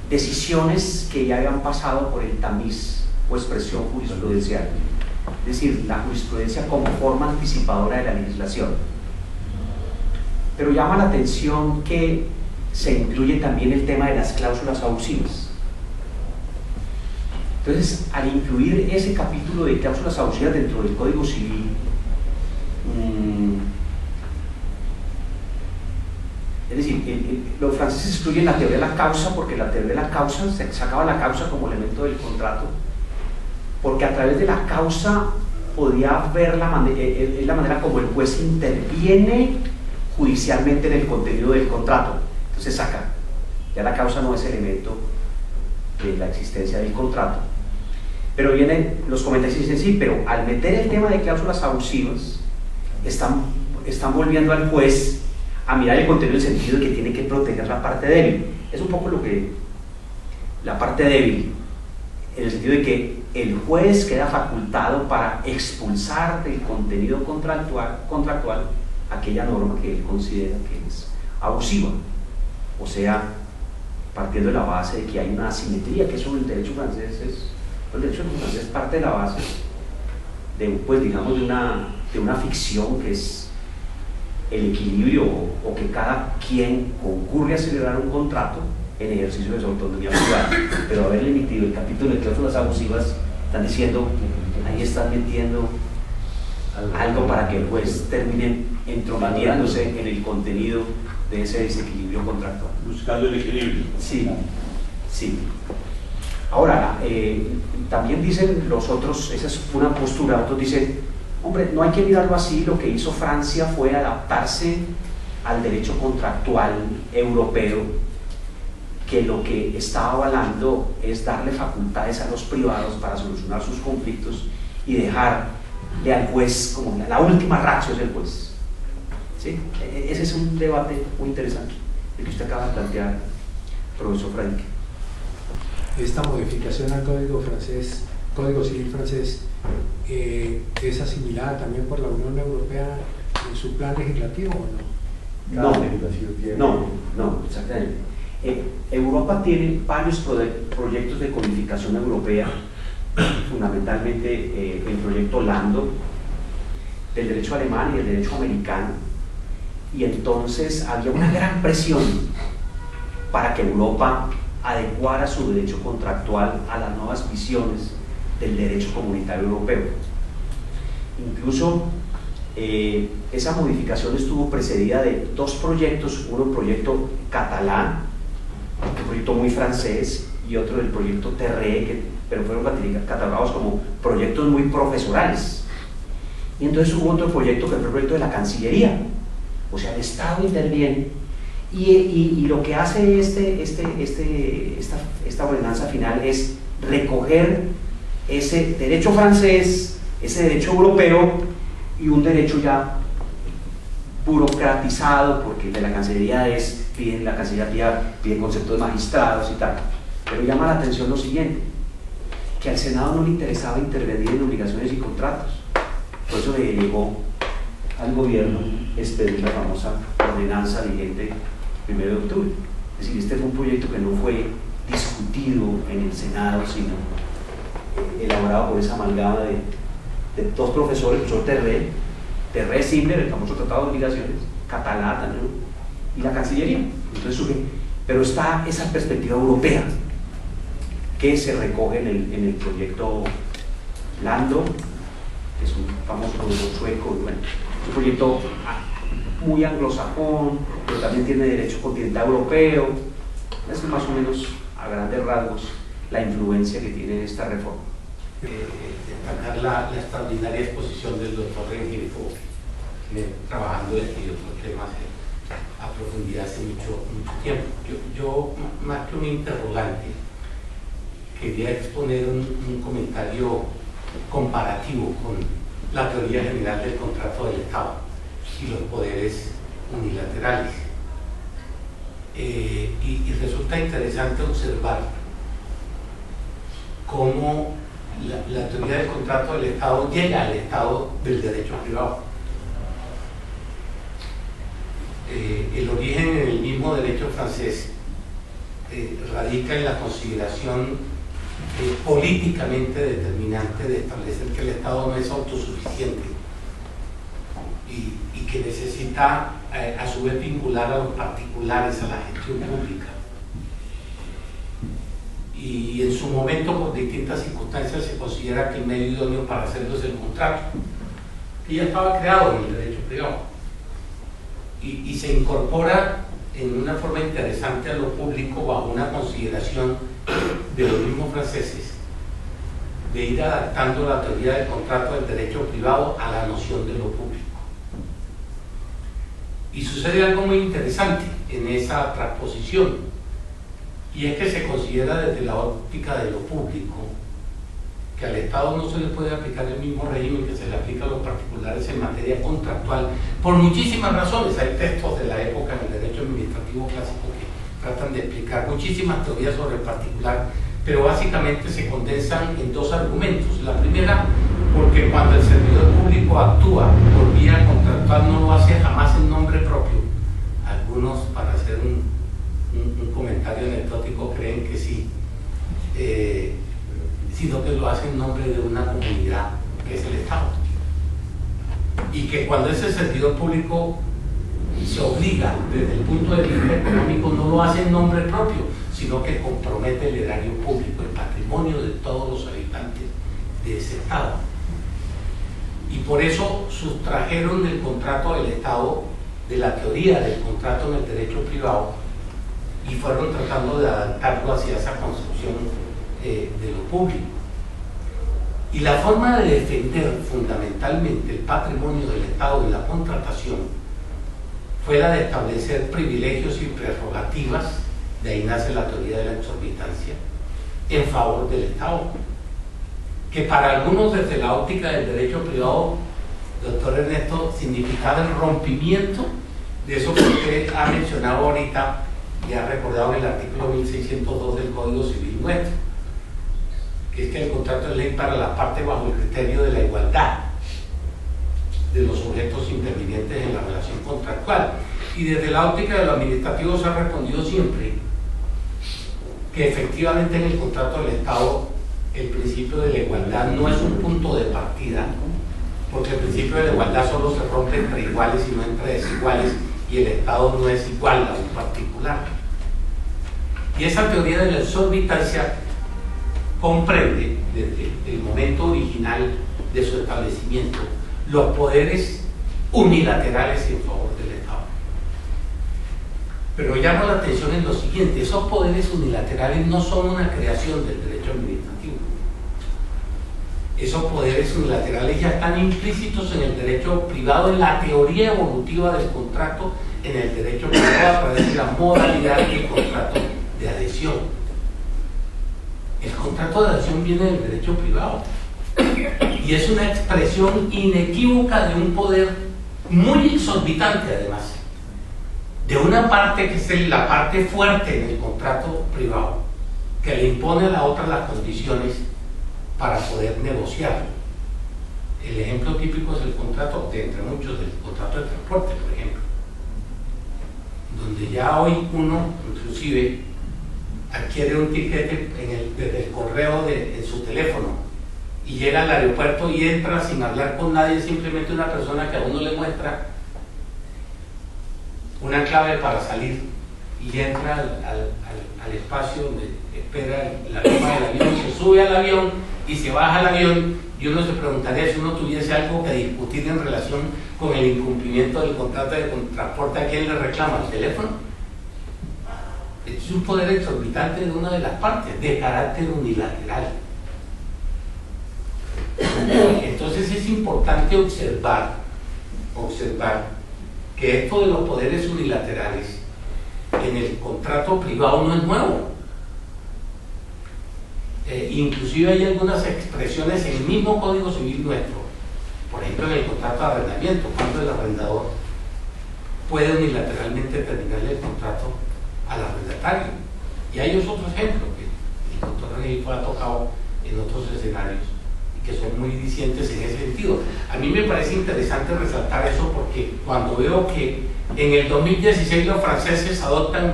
decisiones que ya habían pasado por el tamiz o expresión jurisprudencial, es decir, la jurisprudencia como forma anticipadora de la legislación. Pero llama la atención que se incluye también el tema de las cláusulas abusivas. Entonces, al incluir ese capítulo de cláusulas abusivas dentro del Código Civil, es decir, los franceses excluyen la teoría de la causa, porque la teoría de la causa, se sacaba la causa como elemento del contrato, porque a través de la causa podía ver la manera como el juez interviene judicialmente en el contenido del contrato. Entonces saca, ya la causa no es elemento de la existencia del contrato. Pero vienen los comentarios y dicen, sí, pero al meter el tema de cláusulas abusivas, están volviendo al juez a mirar el contenido en el sentido de que tiene que proteger la parte débil. Es un poco lo que la parte débil, en el sentido de que el juez queda facultado para expulsar del contenido contractual aquella norma que él considera que es abusiva, o sea, partiendo de la base de que hay una asimetría, que eso el derecho francés es parte de la base de, pues, digamos, de una ficción que es el equilibrio, o que cada quien concurre a celebrar un contrato en ejercicio de su autonomía privada. Pero haberle emitido el capítulo de cláusulas abusivas, están diciendo, ahí están metiendo algo para que el juez termine entrometiéndose en el contenido de ese desequilibrio contractual. Buscando el equilibrio. Sí, sí. Ahora, también dicen los otros, esa es una postura, otros dicen, hombre, no hay que mirarlo así, lo que hizo Francia fue adaptarse al derecho contractual europeo, que lo que está avalando es darle facultades a los privados para solucionar sus conflictos y dejarle al juez como la última ratio es el juez. ¿Sí? Ese es un debate muy interesante, el que usted acaba de plantear, profesor Frank. Esta modificación al Código Civil francés es asimilada también por la Unión Europea en su plan legislativo, ¿o no? No, exactamente. Europa tiene varios proyectos de codificación europea, fundamentalmente el proyecto Lando, del derecho alemán y del derecho americano, y entonces había una gran presión para que Europa adecuara su derecho contractual a las nuevas visiones del derecho comunitario europeo. Incluso esa modificación estuvo precedida de dos proyectos, uno el proyecto catalán, un proyecto muy francés, y otro del proyecto Terre, pero fueron catalogados como proyectos muy profesorales. Y entonces hubo otro proyecto que fue el proyecto de la Cancillería, o sea, el Estado interviene, y lo que hace esta ordenanza final es recoger ese derecho francés, ese derecho europeo, y un derecho ya burocratizado, porque de la Cancillería la Cancillería pide conceptos de magistrados y tal. Pero llama la atención lo siguiente, que al Senado no le interesaba intervenir en obligaciones y contratos, por eso le llegó al gobierno expedir la famosa ordenanza vigente 1 de octubre. Es decir, este fue un proyecto que no fue discutido en el Senado, sino elaborado por esa amalgama de dos profesores, el profesor Terré Simler, el famoso Tratado de Obligaciones, Catalá también, y la Cancillería. Entonces surge, pero está esa perspectiva europea que se recoge en el proyecto Lando, que es un famoso proyecto sueco, bueno, un proyecto muy anglosajón, pero también tiene derecho continental europeo. Es más o menos, a grandes rasgos, la influencia que tiene esta reforma. Destacar la extraordinaria exposición del doctor Rengifo, trabajando en otros temas a profundidad hace mucho tiempo. Yo, más que un interrogante, quería exponer un comentario comparativo con la teoría general del contrato del Estado y los poderes unilaterales. Y resulta interesante observar cómo la teoría del contrato del Estado llega al estado del derecho privado. El origen en el mismo derecho francés radica en la consideración políticamente determinante de establecer que el Estado no es autosuficiente y que necesita a su vez vincular a los particulares a la gestión pública. Y en su momento, por distintas circunstancias, se considera que el medio idóneo para hacerlo es el contrato, que ya estaba creado en el derecho privado, y se incorpora en una forma interesante a lo público bajo una consideración de los mismos franceses de ir adaptando la teoría del contrato del derecho privado a la noción de lo público. Y sucede algo muy interesante en esa transposición, y es que se considera desde la óptica de lo público que al Estado no se le puede aplicar el mismo régimen que se le aplica a los particulares en materia contractual, por muchísimas razones. Hay textos de la época en el derecho administrativo clásico que tratan de explicar muchísimas teorías sobre el particular, pero básicamente se condensan en dos argumentos. La primera, porque cuando el servidor público actúa por vía contractual no lo hace jamás en nombre propio. Algunos, para hacer un comentario anecdótico, creen que sí, sino que lo hace en nombre de una comunidad que es el Estado, y que cuando ese servidor público se obliga desde el punto de vista económico no lo hace en nombre propio, sino que compromete el erario público, el patrimonio de todos los habitantes de ese Estado. Y por eso sustrajeron del contrato del Estado, de la teoría del contrato en el derecho privado, y fueron tratando de adaptarlo hacia esa construcción de lo público. Y la forma de defender fundamentalmente el patrimonio del Estado en la contratación fue la de establecer privilegios y prerrogativas, de ahí nace la teoría de la exorbitancia, en favor del Estado, que para algunos desde la óptica del derecho privado, doctor Ernesto, significaba el rompimiento de eso que usted ha mencionado ahorita y ha recordado en el artículo 1602 del Código Civil nuestro, que es que el contrato es ley para la parte bajo el criterio de la igualdad de los sujetos intervinientes en la relación contractual. Y desde la óptica de lo administrativo se ha respondido siempre que efectivamente en el contrato del Estado el principio de la igualdad no es un punto de partida, porque el principio de la igualdad solo se rompe entre iguales y no entre desiguales, y el Estado no es igual a un particular. Y esa teoría de la exorbitancia comprende desde el momento original de su establecimiento los poderes unilaterales en favor del Estado. Pero llama la atención en lo siguiente: esos poderes unilaterales no son una creación del derecho administrativo. Esos poderes unilaterales ya están implícitos en el derecho privado, en la teoría evolutiva del contrato, en el derecho privado a través de la modalidad del contrato de adhesión. El contrato de adhesión viene del derecho privado y es una expresión inequívoca de un poder muy exorbitante, además, de una parte que es la parte fuerte en el contrato privado, que le impone a la otra las condiciones para poder negociar. El ejemplo típico es el contrato, entre muchos, del contrato de transporte, por ejemplo, donde ya hoy uno, inclusive, adquiere un tiquete desde el correo en su teléfono y llega al aeropuerto y entra sin hablar con nadie, simplemente una persona que a uno le muestra una clave para salir y entra al espacio donde espera la toma del avión, se sube al avión y se baja al avión, y uno se preguntaría si uno tuviese algo que discutir en relación con el incumplimiento del contrato de transporte, ¿a quién le reclama? ¿Al teléfono? Es un poder exorbitante de una de las partes, de carácter unilateral. Entonces es importante observar que esto de los poderes unilaterales en el contrato privado no es nuevo. Inclusive hay algunas expresiones en el mismo Código Civil nuestro, por ejemplo en el contrato de arrendamiento, cuando el arrendador puede unilateralmente terminarle el contrato al arrendatario. Y hay otros ejemplos que el doctor Regifo ha tocado en otros escenarios y que son muy dicientes en ese sentido. A mí me parece interesante resaltar eso porque cuando veo que en el 2016 los franceses adoptan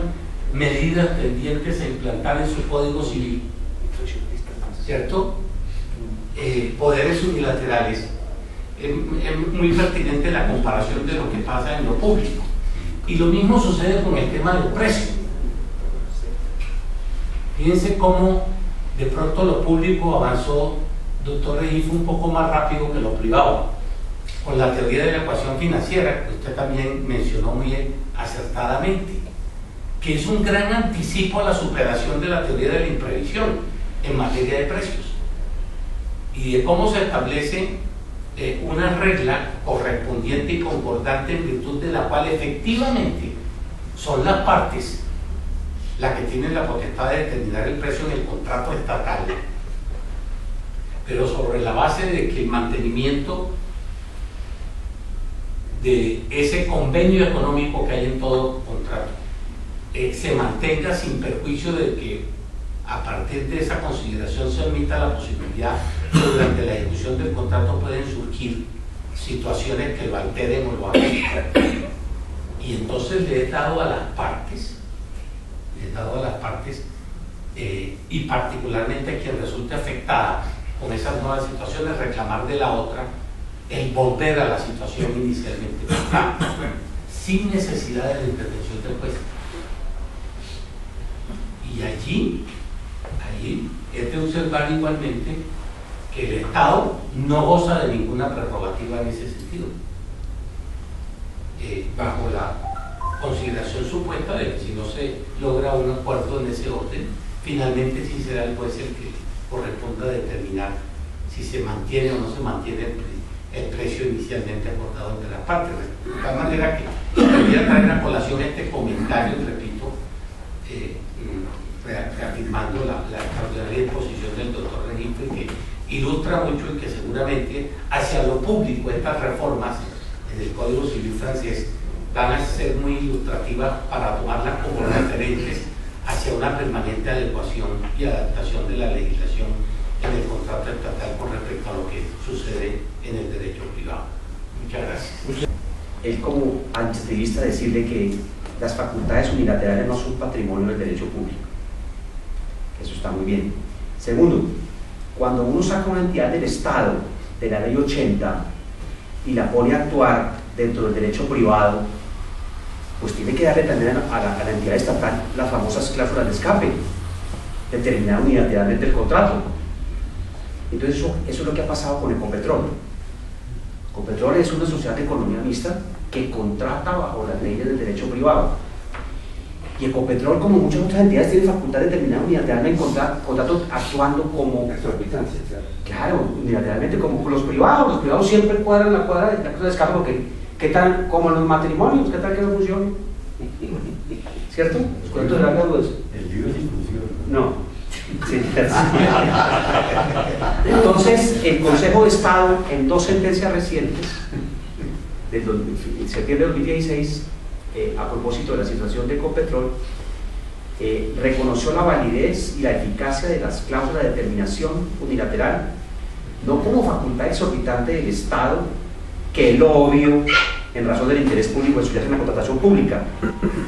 medidas tendientes a implantar en su Código Civil, ¿cierto? Poderes unilaterales, es muy pertinente la comparación de lo que pasa en lo público. Y lo mismo sucede con el tema del precio. Fíjense cómo de pronto lo público avanzó, doctor Regifo, un poco más rápido que lo privado, con la teoría de la ecuación financiera, que usted también mencionó muy acertadamente, que es un gran anticipo a la superación de la teoría de la imprevisión en materia de precios y de cómo se establece una regla correspondiente y concordante en virtud de la cual efectivamente son las partes las que tienen la potestad de determinar el precio en el contrato estatal, pero sobre la base de que el mantenimiento de ese convenio económico que hay en todo contrato se mantenga sin perjuicio de que a partir de esa consideración se admita la posibilidad que durante la ejecución del contrato pueden surgir situaciones que lo alteren o lo afecten. Y entonces le he dado a las partes, y particularmente a quien resulte afectada con esas nuevas situaciones, reclamar de la otra el volver a la situación inicialmente sin necesidad de la intervención del juez. Y allí es de observar igualmente que el Estado no goza de ninguna prerrogativa en ese sentido, bajo la consideración supuesta de que si no se logra un acuerdo en ese orden, finalmente sí será el juez el que corresponda determinar si se mantiene o no se mantiene el precio inicialmente acordado entre las partes. De tal manera que quería traer a colación este comentario, repito, reafirmando la extraordinaria exposición del doctor Regifo, que ilustra mucho y que seguramente hacia lo público estas reformas en el Código Civil francés van a ser muy ilustrativas para tomarlas como referentes hacia una permanente adecuación y adaptación de la legislación en el contrato estatal con respecto a lo que sucede en el derecho privado. Muchas gracias. Él como antiestilista decirle que las facultades unilaterales no son patrimonio del derecho público. Eso está muy bien. Segundo, cuando uno saca una entidad del Estado, de la ley 80, y la pone a actuar dentro del derecho privado, pues tiene que darle también a la entidad estatal las famosas cláusulas de escape, determinar unilateralmente el contrato. Entonces eso es lo que ha pasado con Ecopetrol. Ecopetrol es una sociedad de economía mixta que contrata bajo las leyes del derecho privado. Y Ecopetrol, como muchas otras entidades, tiene facultad de determinar unilateralmente el contrato actuando como exorbitancia, claro, unilateralmente como los privados. Los privados siempre cuadran la cosa de escape porque ¿qué tal como en los matrimonios? ¿Qué tal que no funcione? ¿Cierto? Los cuentos de la luz. El libro sin función. No. Sí. Entonces, el Consejo de Estado, en dos sentencias recientes, de septiembre de 2016, a propósito de la situación de Ecopetrol, reconoció la validez y la eficacia de las cláusulas de determinación unilateral, no como facultad exorbitante del Estado, que es lo obvio, en razón del interés público de estudiarse en la contratación pública,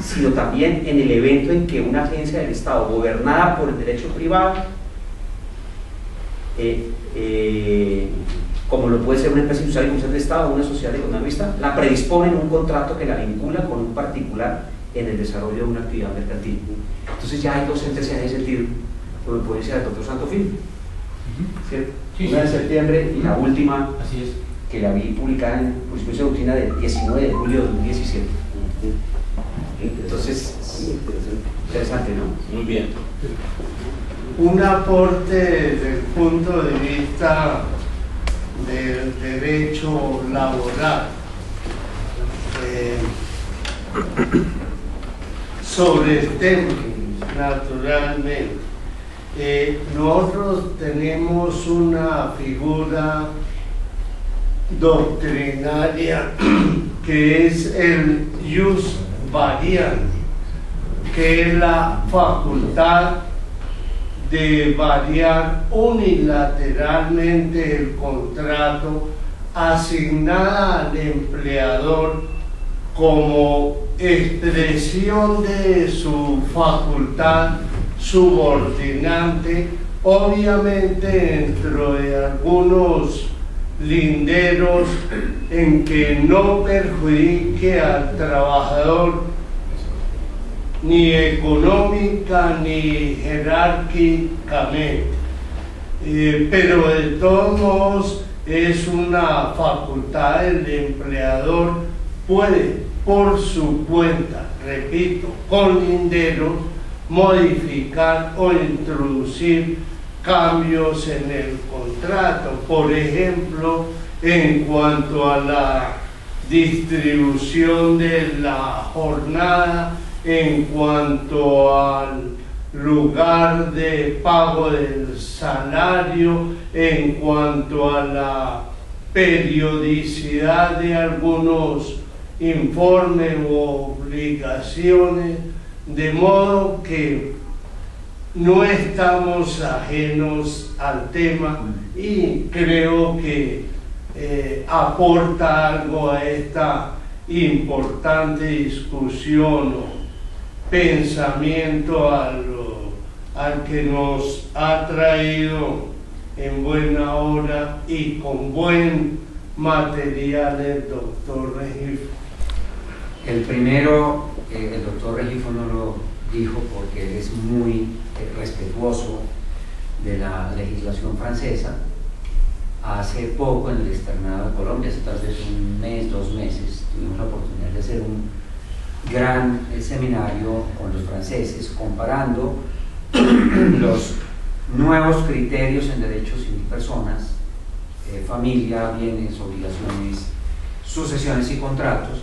sino también en el evento en que una agencia del Estado gobernada por el derecho privado, como lo puede ser una empresa industrial y comercial del Estado o una sociedad de economía mixta, la predispone en un contrato que la vincula con un particular en el desarrollo de una actividad mercantil. Entonces ya hay dos sentencias en ese sentido, como puede ser el doctor Santofil, ¿cierto? Sí, Una de sí. septiembre y la última Así es. que la vi publicada en Jurisprudencia Doctrina del 19 de julio de 2017. Entonces, interesante, ¿no? Muy bien. Un aporte desde el punto de vista del derecho laboral sobre el tema, naturalmente. Nosotros tenemos una figura doctrinaria que es el ius variandi, que es la facultad de variar unilateralmente el contrato asignada al empleador como expresión de su facultad subordinante, obviamente dentro de algunos linderos en que no perjudique al trabajador ni económica ni jerárquicamente, pero de todos modos es una facultad del empleador, puede por su cuenta, repito, con linderos, modificar o introducir cambios en el contrato, por ejemplo, en cuanto a la distribución de la jornada, en cuanto al lugar de pago del salario, en cuanto a la periodicidad de algunos informes o obligaciones, de modo que no estamos ajenos al tema y creo que aporta algo a esta importante discusión o pensamiento al que nos ha traído en buena hora y con buen material el doctor Regifo. El primero, el doctor Regifo no lo dijo porque él es muy respetuoso de la legislación francesa. Hace poco en el externado de Colombia, hace tal vez un mes, 2 meses, tuvimos la oportunidad de hacer un gran seminario con los franceses comparando los nuevos criterios en derechos civil y personas, familia, bienes, obligaciones, sucesiones y contratos,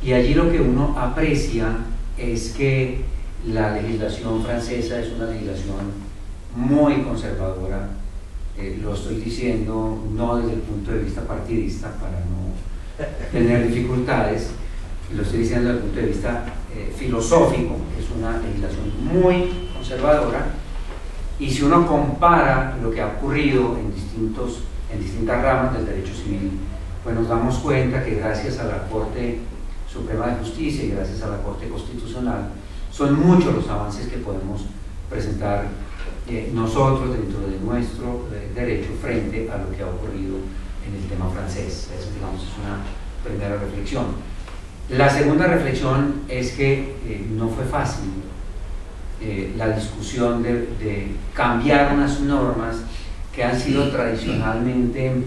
y allí lo que uno aprecia es que la legislación francesa es una legislación muy conservadora. Lo estoy diciendo no desde el punto de vista partidista para no tener dificultades, lo estoy diciendo desde el punto de vista filosófico, que es una legislación muy conservadora, y si uno compara lo que ha ocurrido en distintas ramas del derecho civil, pues nos damos cuenta que gracias a la Corte Suprema de Justicia y gracias a la Corte Constitucional son muchos los avances que podemos presentar nosotros dentro de nuestro derecho frente a lo que ha ocurrido en el tema francés. Eso, digamos, es una primera reflexión. La segunda reflexión es que no fue fácil la discusión de cambiar unas normas que han sido tradicionalmente,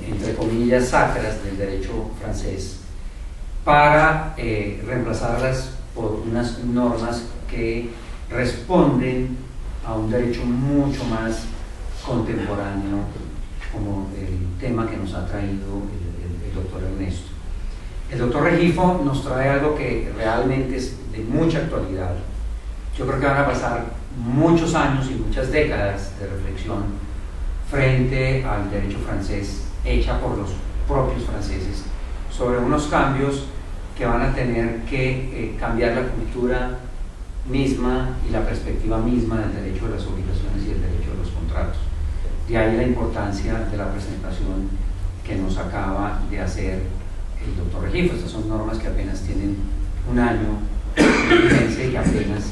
entre comillas, sacras del derecho francés, para reemplazarlas por unas normas que responden a un derecho mucho más contemporáneo, como el tema que nos ha traído el doctor Ernesto. El doctor Regifo nos trae algo que realmente es de mucha actualidad. Yo creo que van a pasar muchos años y muchas décadas de reflexión frente al derecho francés hecha por los propios franceses sobre unos cambios que van a tener que cambiar la cultura misma y la perspectiva misma del derecho de las obligaciones y el derecho de los contratos. De ahí la importancia de la presentación que nos acaba de hacer el doctor Regifo. Estas son normas que apenas tienen un año de vigencia y que apenas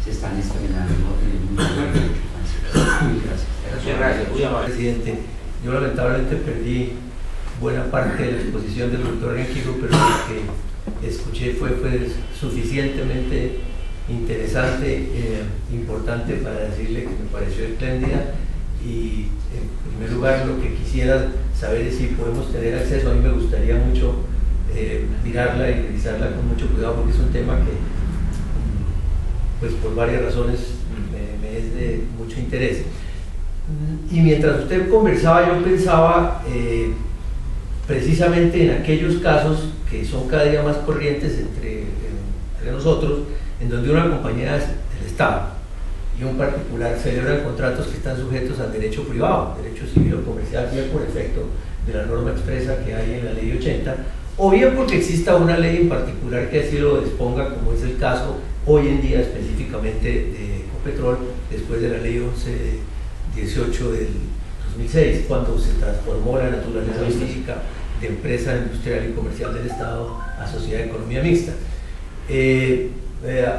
se están estrenando en el mundo del derecho francés. Muy gracias. Muchas gracias, muy amable. Presidente, yo lamentablemente perdí buena parte de la exposición del doctor Regifo, pero lo que escuché fue suficientemente interesante, importante para decirle que me pareció espléndida. Y en primer lugar, lo que quisiera saber es si podemos tener acceso. A mí me gustaría mucho mirarla y revisarla con mucho cuidado, porque es un tema que, pues por varias razones, me es de mucho interés. Y mientras usted conversaba, yo pensaba precisamente en aquellos casos que son cada día más corrientes entre nosotros, en donde una compañía del Estado y un particular celebran contratos que están sujetos al derecho privado, derecho civil o comercial, bien por efecto de la norma expresa que hay en la ley 80, o bien porque exista una ley en particular que así lo disponga, como es el caso hoy en día específicamente de Ecopetrol, después de la ley 1118 del 2006, cuando se transformó la naturaleza jurídica de empresa industrial y comercial del Estado a sociedad de economía mixta.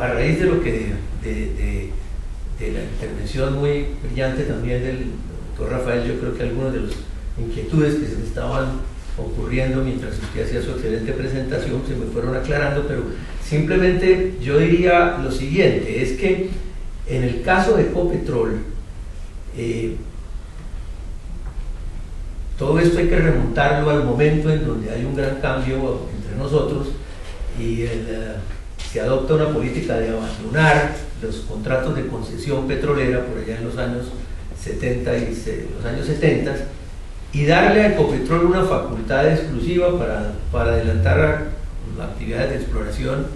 A raíz de lo que de la intervención muy brillante también del doctor Rafael, yo creo que algunas de las inquietudes que se me estaban ocurriendo mientras usted hacía su excelente presentación se me fueron aclarando, pero simplemente yo diría lo siguiente, es que en el caso de Ecopetrol, todo esto hay que remontarlo al momento en donde hay un gran cambio entre nosotros y se adopta una política de abandonar los contratos de concesión petrolera por allá en los años 70 y darle a Ecopetrol una facultad exclusiva para adelantar actividades de exploración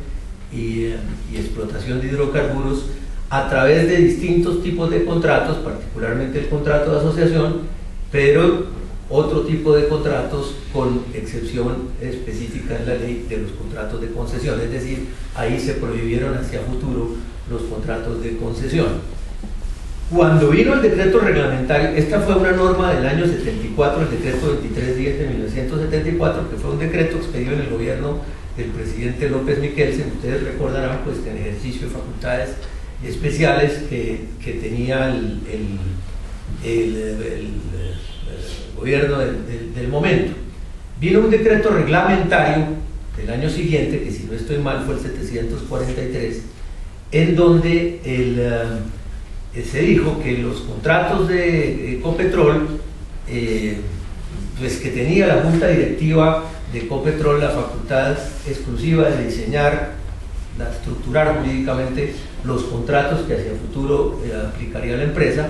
y explotación de hidrocarburos a través de distintos tipos de contratos, particularmente el contrato de asociación, pero otro tipo de contratos con excepción específica en la ley de los contratos de concesión, es decir, ahí se prohibieron hacia futuro los contratos de concesión. Cuando vino el decreto reglamentario, esta fue una norma del año 74, el decreto 2310 de 1974, que fue un decreto expedido en el gobierno del presidente López Miquelsen. Ustedes recordarán pues que en ejercicio de facultades especiales que tenía el gobierno del momento. Vino un decreto reglamentario del año siguiente, que si no estoy mal fue el 743, en donde se dijo que los contratos de Ecopetrol, pues que tenía la junta directiva de Ecopetrol la facultad exclusiva de diseñar, de estructurar jurídicamente los contratos que hacia futuro aplicaría la empresa,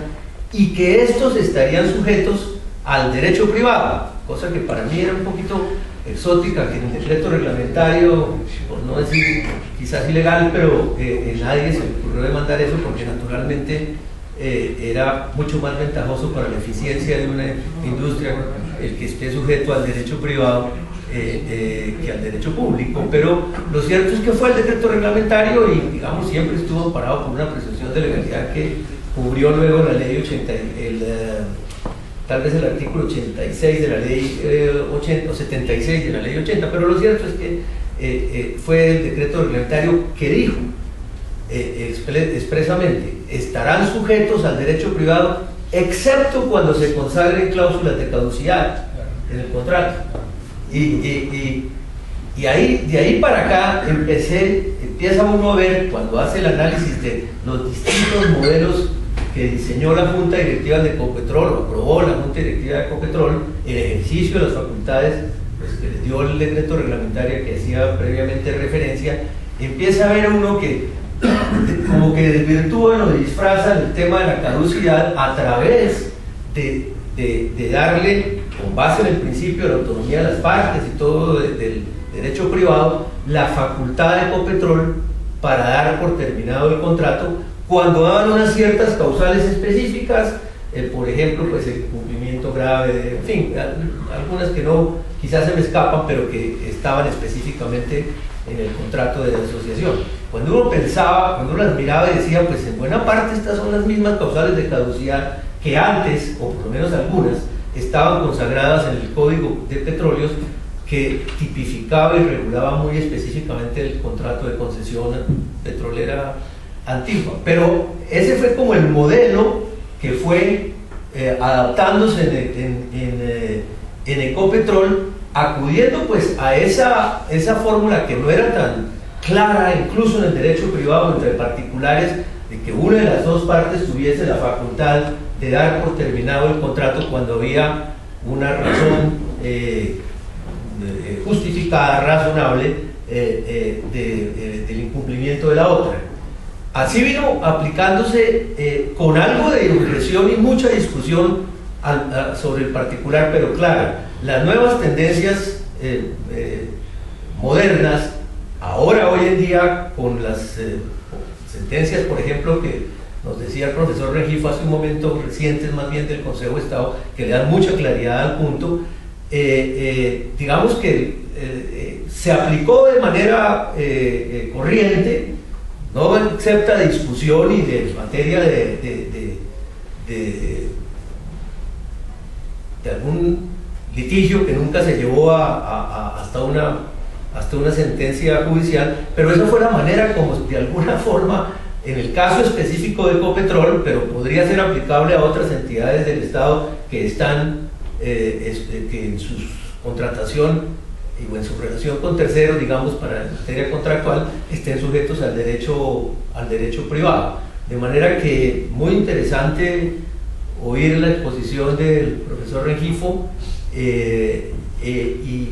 y que estos estarían sujetos al derecho privado, cosa que para mí era un poquito exótica, que en el decreto reglamentario, por no decir quizás ilegal, pero nadie se le ocurrió demandar eso, porque naturalmente era mucho más ventajoso para la eficiencia de una industria el que esté sujeto al derecho privado que al derecho público. Pero lo cierto es que fue el decreto reglamentario y, digamos, siempre estuvo parado por una presunción de legalidad que cubrió luego la ley 80, tal vez el artículo 86 de la ley 80 o 76 de la ley 80, pero lo cierto es que fue el decreto reglamentario que dijo expresamente: estarán sujetos al derecho privado excepto cuando se consagren cláusulas de caducidad en el contrato. Y de ahí para acá empieza uno a ver, cuando hace el análisis de los distintos modelos que diseñó la Junta Directiva de Ecopetrol, o aprobó la Junta Directiva de Ecopetrol, el ejercicio de las facultades pues, que les dio el decreto reglamentario que hacía previamente referencia, empieza a ver uno que como que desvirtúa o disfraza el tema de la caducidad a través de darle, con base en el principio de la autonomía de las partes y todo del derecho privado, la facultad de Ecopetrol para dar por terminado el contrato cuando daban unas ciertas causales específicas, por ejemplo, pues el cumplimiento grave, en fin, algunas que no, quizás se me escapan, pero que estaban específicamente en el contrato de asociación. Cuando uno pensaba, cuando uno las miraba y decía, pues en buena parte estas son las mismas causales de caducidad que antes, o por lo menos algunas, estaban consagradas en el Código de Petróleos, que tipificaba y regulaba muy específicamente el contrato de concesión petrolera antigua. Pero ese fue como el modelo que fue adaptándose en Ecopetrol, acudiendo pues a esa fórmula que no era tan clara, incluso en el derecho privado entre particulares, de que una de las dos partes tuviese la facultad de dar por terminado el contrato cuando había una razón justificada, razonable, del incumplimiento de la otra. Así vino aplicándose con algo de impresión y mucha discusión sobre el particular, pero claro, las nuevas tendencias modernas, ahora hoy en día, con las sentencias, por ejemplo, que nos decía el profesor Rengifo hace un momento, recientes más bien del Consejo de Estado, que le dan mucha claridad al punto, digamos que se aplicó de manera corriente, no excepta de discusión y de materia de algún litigio que nunca se llevó hasta una sentencia judicial, pero esa fue la manera como de alguna forma, en el caso específico de Ecopetrol, pero podría ser aplicable a otras entidades del Estado que están que en su contratación o en su relación con terceros, digamos, para la materia contractual, estén sujetos al derecho privado. De manera que muy interesante oír la exposición del profesor Rengifo, y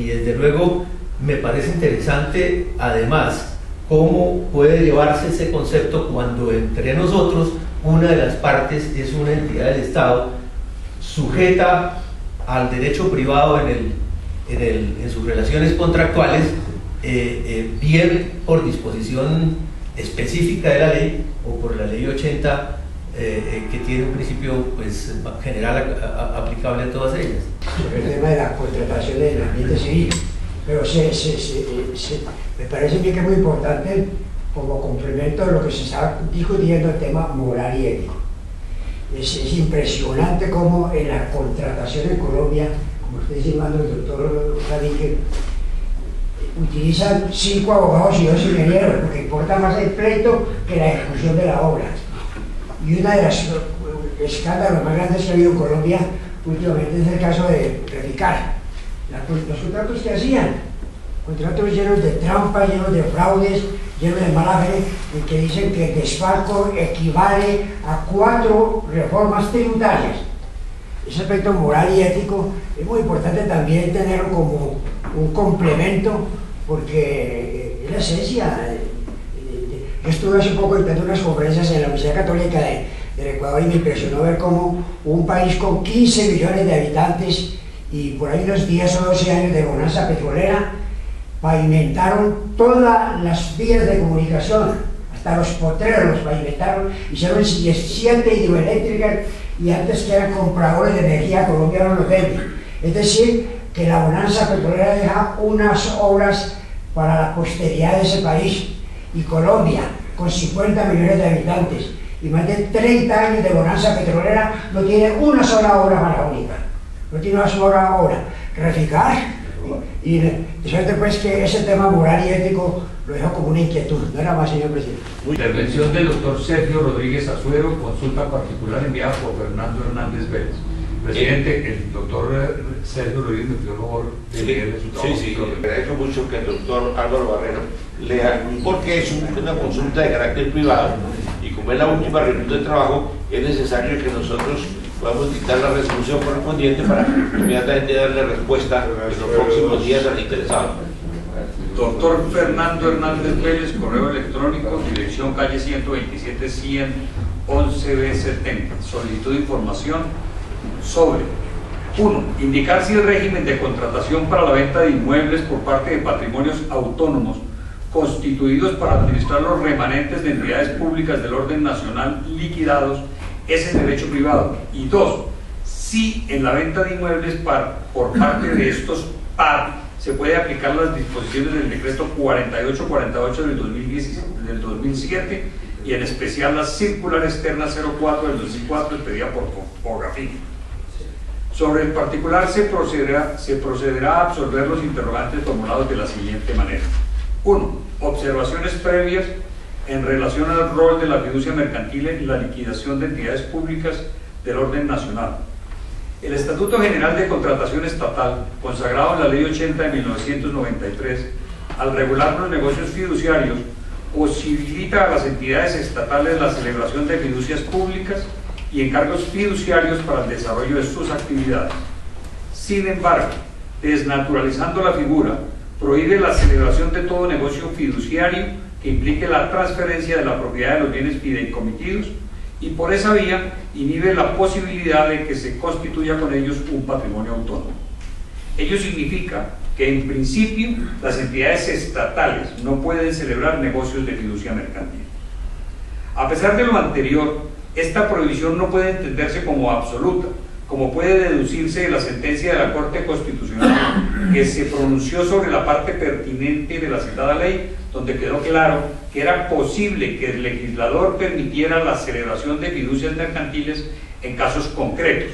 desde luego me parece interesante además cómo puede llevarse ese concepto cuando entre nosotros una de las partes es una entidad del Estado sujeta al derecho privado en sus relaciones contractuales, bien por disposición específica de la ley o por la ley 80, que tiene un principio pues, general aplicable a todas ellas. Sobre el tema de la contratación del ambiente civil, pero me parece que es muy importante como complemento de lo que se está discutiendo, el tema moral y ético. Es impresionante cómo en la contratación en Colombia, como está diciendo el doctor Jadique, utilizan 5 abogados y 2 ingenieros, porque importa más el pleito que la ejecución de la obra. Y uno de los escándalos más grandes que ha habido en Colombia últimamente es el caso de Reficar. Los contratos que hacían, contratos llenos de trampas, llenos de fraudes, llenos de mala fe, en que dicen que el desfalco equivale a 4 reformas tributarias. Ese aspecto moral y ético es muy importante también tenerlo como un complemento, porque es la esencia. Yo estuve hace poco dando unas conferencias en la Universidad Católica del Ecuador y me impresionó ver cómo un país con 15 millones de habitantes y por ahí unos 10 o 12 años de bonanza petrolera pavimentaron todas las vías de comunicación, hasta los potreros los pavimentaron, hicieron 7 hidroeléctricas y antes que eran compradores de energía colombianos los deben. Es decir, que la bonanza petrolera deja unas obras para la posteridad de ese país. Y Colombia, con 50 millones de habitantes y más de 30 años de bonanza petrolera, no tiene una sola obra faraónica, no tiene una sola obra. Reficar, y de suerte pues que ese tema moral y ético lo dejo como una inquietud, no era más, señor presidente. Intervención del doctor Sergio Rodríguez Azuero, consulta particular enviada por Fernando Hernández Vélez. Presidente, el doctor Sergio Rodríguez me pidió el favor de leerle su trabajo. Sí, agradezco mucho que el doctor Álvaro Barrero lea, porque es una consulta de carácter privado y como es la última reunión de trabajo, es necesario que nosotros podamos dictar la resolución correspondiente para inmediatamente darle respuesta en los próximos días al interesado. Doctor Fernando Hernández Vélez, correo electrónico, dirección calle 127 100 11B70. Solicitud de información sobre 1. Indicar si el régimen de contratación para la venta de inmuebles por parte de patrimonios autónomos constituidos para administrar los remanentes de entidades públicas del orden nacional liquidados es el derecho privado. Y 2. Si en la venta de inmuebles por parte de estos PAR se puede aplicar las disposiciones del decreto 4848 del 2007 y en especial la circular externa 04 del 2004 expedida por Fogafín. Sobre el particular se procederá a absorber los interrogantes formulados de la siguiente manera. 1. Observaciones previas en relación al rol de la fiducia mercantil en la liquidación de entidades públicas del orden nacional. El Estatuto General de Contratación Estatal, consagrado en la Ley 80 de 1993, al regular los negocios fiduciarios, posibilita a las entidades estatales la celebración de fiducias públicas y encargos fiduciarios para el desarrollo de sus actividades. Sin embargo, desnaturalizando la figura, prohíbe la celebración de todo negocio fiduciario que implique la transferencia de la propiedad de los bienes fideicomitidos y por esa vía inhibe la posibilidad de que se constituya con ellos un patrimonio autónomo. Ello significa que en principio las entidades estatales no pueden celebrar negocios de fiducia mercantil. A pesar de lo anterior, esta prohibición no puede entenderse como absoluta, como puede deducirse de la sentencia de la Corte Constitucional que se pronunció sobre la parte pertinente de la citada ley, donde quedó claro que era posible que el legislador permitiera la celebración de fiducias mercantiles en casos concretos.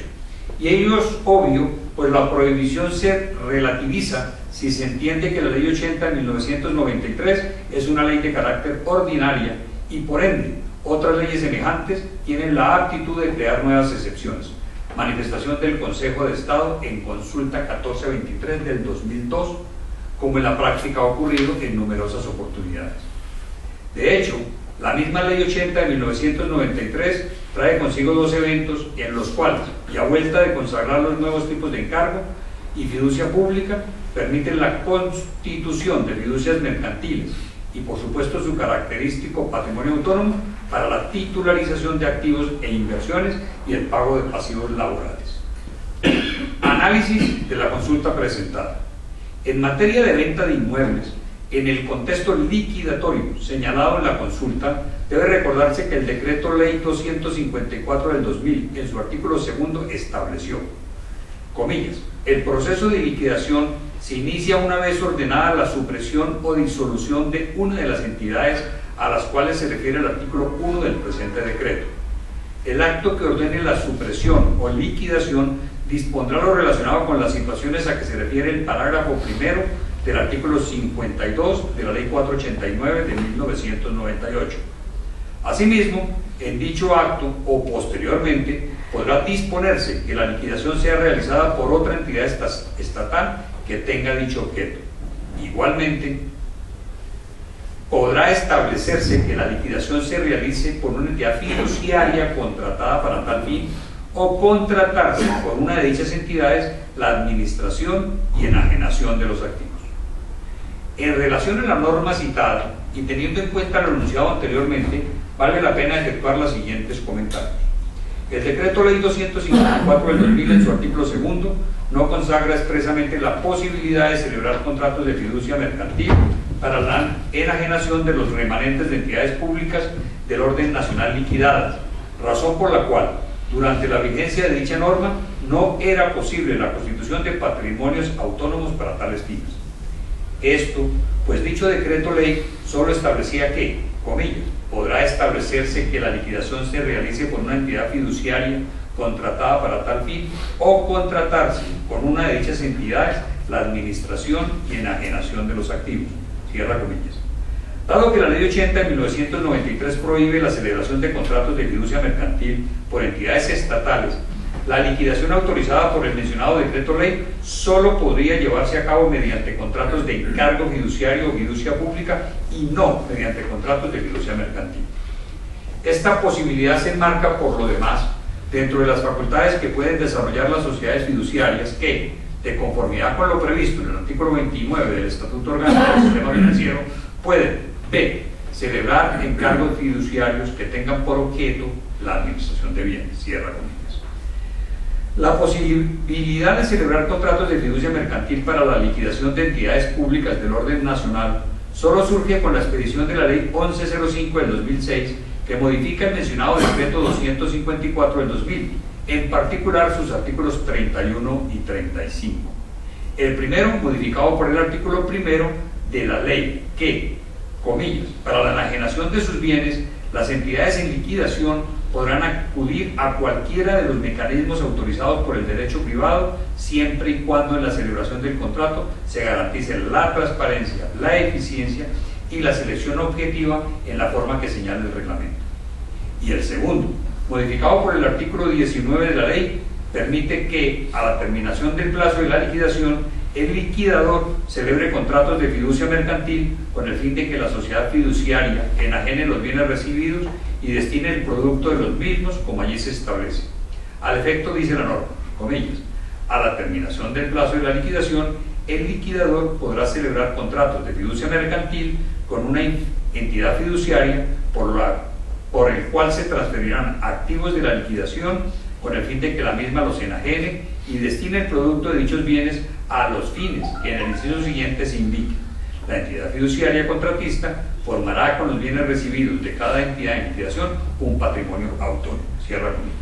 Y ello es obvio, pues la prohibición se relativiza si se entiende que la Ley 80 de 1993 es una ley de carácter ordinaria y por ende otras leyes semejantes tienen la aptitud de crear nuevas excepciones. Manifestación del Consejo de Estado en consulta 1423 del 2002, como en la práctica ha ocurrido en numerosas oportunidades. De hecho, la misma Ley 80 de 1993 trae consigo dos eventos en los cuales, y a vuelta de consagrar los nuevos tipos de encargo y fiducia pública, permiten la constitución de fiducias mercantiles y por supuesto su característico patrimonio autónomo para la titularización de activos e inversiones y el pago de pasivos laborales. Análisis de la consulta presentada. En materia de venta de inmuebles, en el contexto liquidatorio señalado en la consulta, debe recordarse que el Decreto Ley 254 del 2000, en su artículo 2, estableció, comillas, el proceso de liquidación se inicia una vez ordenada la supresión o disolución de una de las entidades a las cuales se refiere el artículo 1 del presente decreto. El acto que ordene la supresión o liquidación dispondrá lo relacionado con las situaciones a que se refiere el parágrafo primero del artículo 52 de la Ley 489 de 1998. Asimismo, en dicho acto o posteriormente podrá disponerse que la liquidación sea realizada por otra entidad estatal que tenga dicho objeto. Igualmente, podrá establecerse que la liquidación se realice por una entidad fiduciaria contratada para tal fin o contratarse por una de dichas entidades la administración y enajenación de los activos. En relación a la norma citada y teniendo en cuenta lo anunciado anteriormente, vale la pena efectuar los siguientes comentarios. El Decreto Ley 254 del 2000 en su artículo 2 no consagra expresamente la posibilidad de celebrar contratos de fiducia mercantil para la enajenación de los remanentes de entidades públicas del orden nacional liquidadas, razón por la cual durante la vigencia de dicha norma no era posible la constitución de patrimonios autónomos para tales fines. Esto, pues dicho decreto ley solo establecía que, comillas, podrá establecerse que la liquidación se realice por una entidad fiduciaria contratada para tal fin o contratarse con una de dichas entidades la administración y enajenación de los activos, cierra comillas. Dado que la Ley 80 de 1993 prohíbe la celebración de contratos de fiducia mercantil por entidades estatales, la liquidación autorizada por el mencionado decreto ley solo podría llevarse a cabo mediante contratos de encargo fiduciario o fiducia pública y no mediante contratos de fiducia mercantil. Esta posibilidad se enmarca por lo demás dentro de las facultades que pueden desarrollar las sociedades fiduciarias que, de conformidad con lo previsto en el artículo 29 del Estatuto Orgánico del Sistema Financiero, pueden b. celebrar encargos fiduciarios que tengan por objeto la administración de bienes, cierra comillas. La posibilidad de celebrar contratos de fiducia mercantil para la liquidación de entidades públicas del orden nacional solo surge con la expedición de la Ley 1105 del 2006, que modifica el mencionado Decreto 254 del 2000, en particular sus artículos 31 y 35. El primero, modificado por el artículo primero de la ley, que, comillas, para la enajenación de sus bienes, las entidades en liquidación podrán acudir a cualquiera de los mecanismos autorizados por el derecho privado, siempre y cuando en la celebración del contrato se garantice la transparencia, la eficiencia y la selección objetiva en la forma que señala el reglamento. Y el segundo, modificado por el artículo 19 de la ley, permite que a la terminación del plazo de la liquidación el liquidador celebre contratos de fiducia mercantil con el fin de que la sociedad fiduciaria enajene los bienes recibidos y destine el producto de los mismos como allí se establece. Al efecto, dice la norma, comillas, a la terminación del plazo de la liquidación, el liquidador podrá celebrar contratos de fiducia mercantil con una entidad fiduciaria por el cual se transferirán activos de la liquidación con el fin de que la misma los enajene y destine el producto de dichos bienes a los fines que en el inciso siguiente se indique. La entidad fiduciaria contratista formará con los bienes recibidos de cada entidad en liquidación un patrimonio autónomo. Cierra comillas.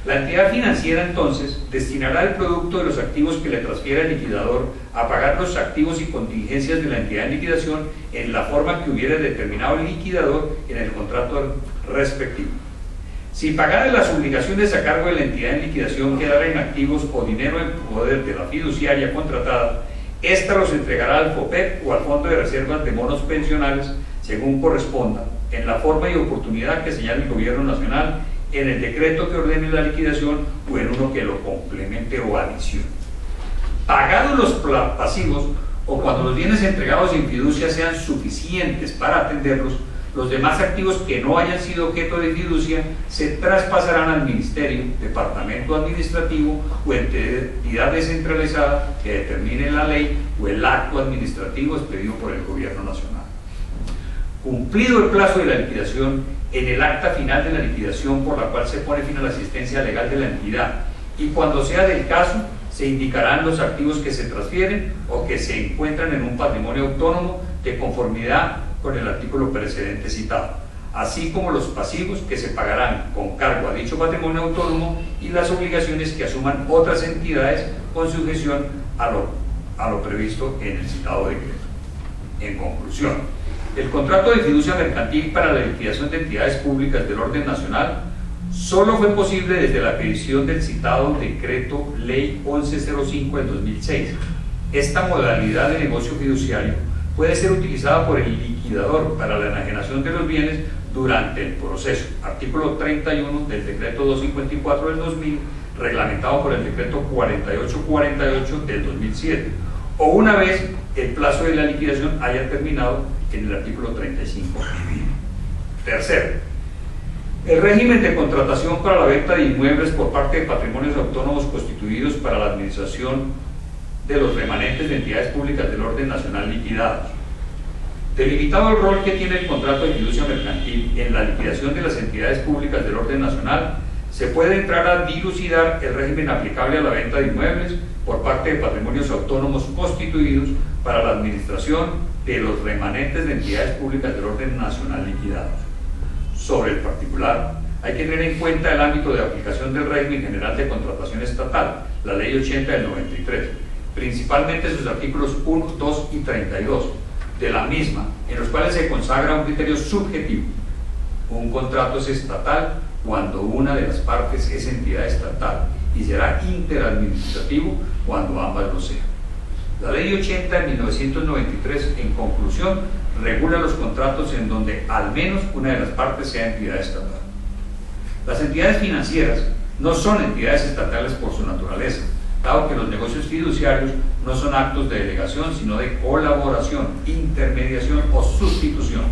La entidad financiera entonces destinará el producto de los activos que le transfiera el liquidador a pagar los activos y contingencias de la entidad en liquidación en la forma que hubiere determinado el liquidador en el contrato respectivo. Si pagadas las obligaciones a cargo de la entidad en liquidación quedara en activos o dinero en poder de la fiduciaria contratada, ésta los entregará al FOPEC o al Fondo de Reservas de Bonos Pensionales según corresponda, en la forma y oportunidad que señale el Gobierno Nacional en el decreto que ordene la liquidación o en uno que lo complemente o adicione. Pagados los pasivos o cuando los bienes entregados en fiducia sean suficientes para atenderlos, los demás activos que no hayan sido objeto de fiducia se traspasarán al Ministerio, Departamento Administrativo o entidad descentralizada que determine la ley o el acto administrativo expedido por el Gobierno Nacional. Cumplido el plazo de la liquidación, en el acta final de la liquidación por la cual se pone fin a la asistencia legal de la entidad y cuando sea del caso, se indicarán los activos que se transfieren o que se encuentran en un patrimonio autónomo de conformidad con el artículo precedente citado, así como los pasivos que se pagarán con cargo a dicho patrimonio autónomo y las obligaciones que asuman otras entidades con sujeción a lo previsto en el citado decreto. En conclusión, el contrato de fiducia mercantil para la liquidación de entidades públicas del orden nacional solo fue posible desde la expedición del citado decreto Ley 1105 del 2006. Esta modalidad de negocio fiduciario puede ser utilizada por el liquidador para la enajenación de los bienes durante el proceso. Artículo 31 del decreto 254 del 2000, reglamentado por el decreto 4848 del 2007, o una vez el plazo de la liquidación haya terminado en el artículo 35. Tercero, el régimen de contratación para la venta de inmuebles por parte de patrimonios autónomos constituidos para la administración de los remanentes de entidades públicas del orden nacional liquidados. Delimitado el rol que tiene el contrato de fiducia mercantil en la liquidación de las entidades públicas del orden nacional, se puede entrar a dilucidar el régimen aplicable a la venta de inmuebles por parte de patrimonios autónomos constituidos para la administración de los remanentes de entidades públicas del orden nacional liquidados. Sobre el particular, hay que tener en cuenta el ámbito de aplicación del régimen general de contratación estatal, la Ley 80 del 93, principalmente sus artículos 1, 2 y 32 de la misma, en los cuales se consagra un criterio subjetivo. Un contrato es estatal cuando una de las partes es entidad estatal y será interadministrativo cuando ambas lo sean. La Ley 80 de 1993, en conclusión, regula los contratos en donde al menos una de las partes sea entidad estatal. Las entidades financieras no son entidades estatales por su naturaleza, dado que los negocios fiduciarios no son actos de delegación, sino de colaboración, intermediación o sustitución.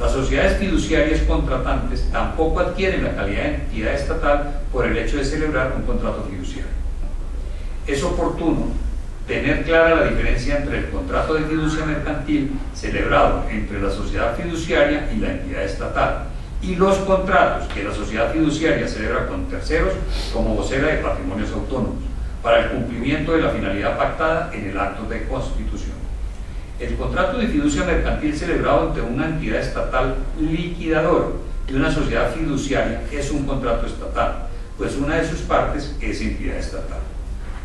Las sociedades fiduciarias contratantes tampoco adquieren la calidad de entidad estatal por el hecho de celebrar un contrato fiduciario. Es oportuno tener clara la diferencia entre el contrato de fiducia mercantil celebrado entre la sociedad fiduciaria y la entidad estatal y los contratos que la sociedad fiduciaria celebra con terceros como vocera de patrimonios autónomos para el cumplimiento de la finalidad pactada en el acto de constitución. El contrato de fiducia mercantil celebrado entre una entidad estatal liquidadora y una sociedad fiduciaria es un contrato estatal, pues una de sus partes es entidad estatal.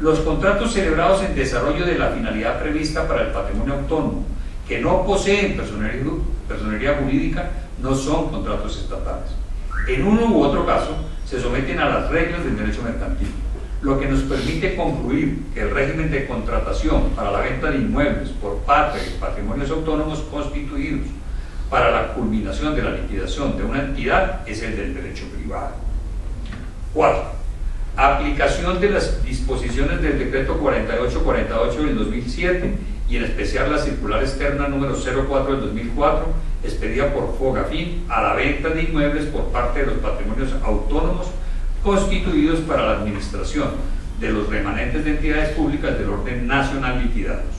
Los contratos celebrados en desarrollo de la finalidad prevista para el patrimonio autónomo, que no poseen personería jurídica, no son contratos estatales. En uno u otro caso, se someten a las reglas del derecho mercantil, lo que nos permite concluir que el régimen de contratación para la venta de inmuebles por parte de patrimonios autónomos constituidos para la culminación de la liquidación de una entidad es el del derecho privado. 4. Aplicación de las disposiciones del decreto 4848 del 2007 y en especial la circular externa número 04 del 2004, expedida por Fogafín a la venta de inmuebles por parte de los patrimonios autónomos constituidos para la administración de los remanentes de entidades públicas del orden nacional liquidados.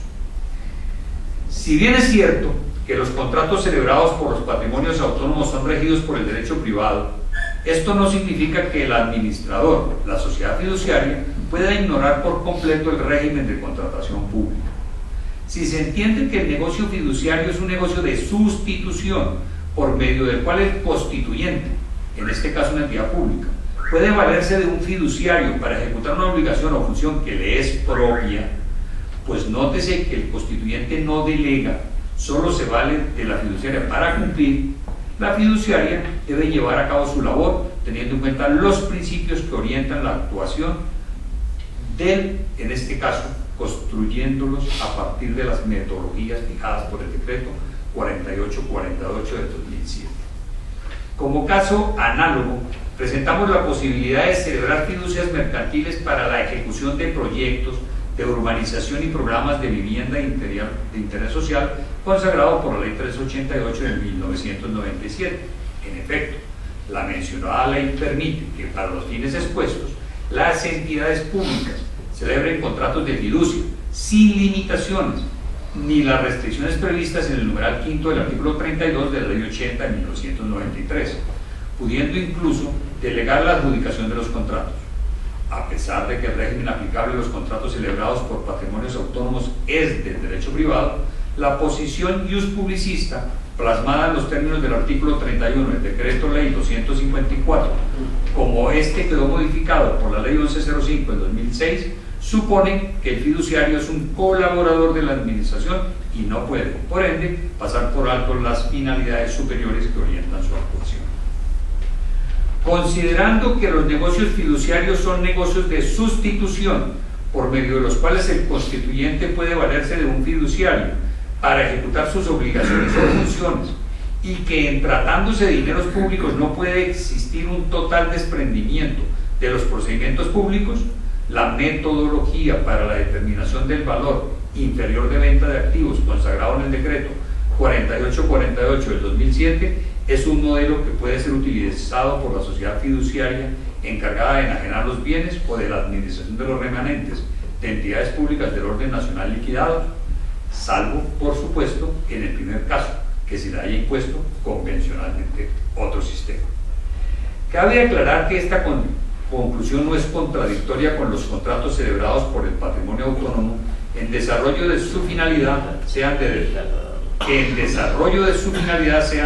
Si bien es cierto que los contratos celebrados por los patrimonios autónomos son regidos por el derecho privado, esto no significa que el administrador, la sociedad fiduciaria, pueda ignorar por completo el régimen de contratación pública. Si se entiende que el negocio fiduciario es un negocio de sustitución por medio del cual el constituyente, en este caso una entidad pública, puede valerse de un fiduciario para ejecutar una obligación o función que le es propia, pues nótese que el constituyente no delega, solo se vale de la fiduciaria para cumplir. La fiduciaria debe llevar a cabo su labor teniendo en cuenta los principios que orientan la actuación del, en este caso, construyéndolos a partir de las metodologías fijadas por el decreto 4848 del 2007. Como caso análogo, presentamos la posibilidad de celebrar fiducias mercantiles para la ejecución de proyectos de urbanización y programas de vivienda de interés social consagrado por la Ley 388 de 1997. En efecto, la mencionada ley permite que para los fines expuestos las entidades públicas celebren contratos de fiducia sin limitaciones ni las restricciones previstas en el numeral quinto del artículo 32 de la Ley 80 de 1993, pudiendo incluso delegar la adjudicación de los contratos. A pesar de que el régimen aplicable a los contratos celebrados por patrimonios autónomos es del derecho privado, la posición ius publicista, plasmada en los términos del artículo 31 del Decreto Ley 254, como este quedó modificado por la Ley 1105 del 2006, supone que el fiduciario es un colaborador de la administración y no puede, por ende, pasar por alto las finalidades superiores que orientan su actuación. Considerando que los negocios fiduciarios son negocios de sustitución, por medio de los cuales el constituyente puede valerse de un fiduciario para ejecutar sus obligaciones o funciones, y que en tratándose de dineros públicos no puede existir un total desprendimiento de los procedimientos públicos, la metodología para la determinación del valor inferior de venta de activos consagrado en el decreto 4848 del 2007 es un modelo que puede ser utilizado por la sociedad fiduciaria encargada de enajenar los bienes o de la administración de los remanentes de entidades públicas del orden nacional liquidados, salvo, por supuesto, en el primer caso, que se le haya impuesto convencionalmente otro sistema. Cabe aclarar que esta conclusión no es contradictoria con los contratos celebrados por el patrimonio autónomo en desarrollo de su finalidad, sean de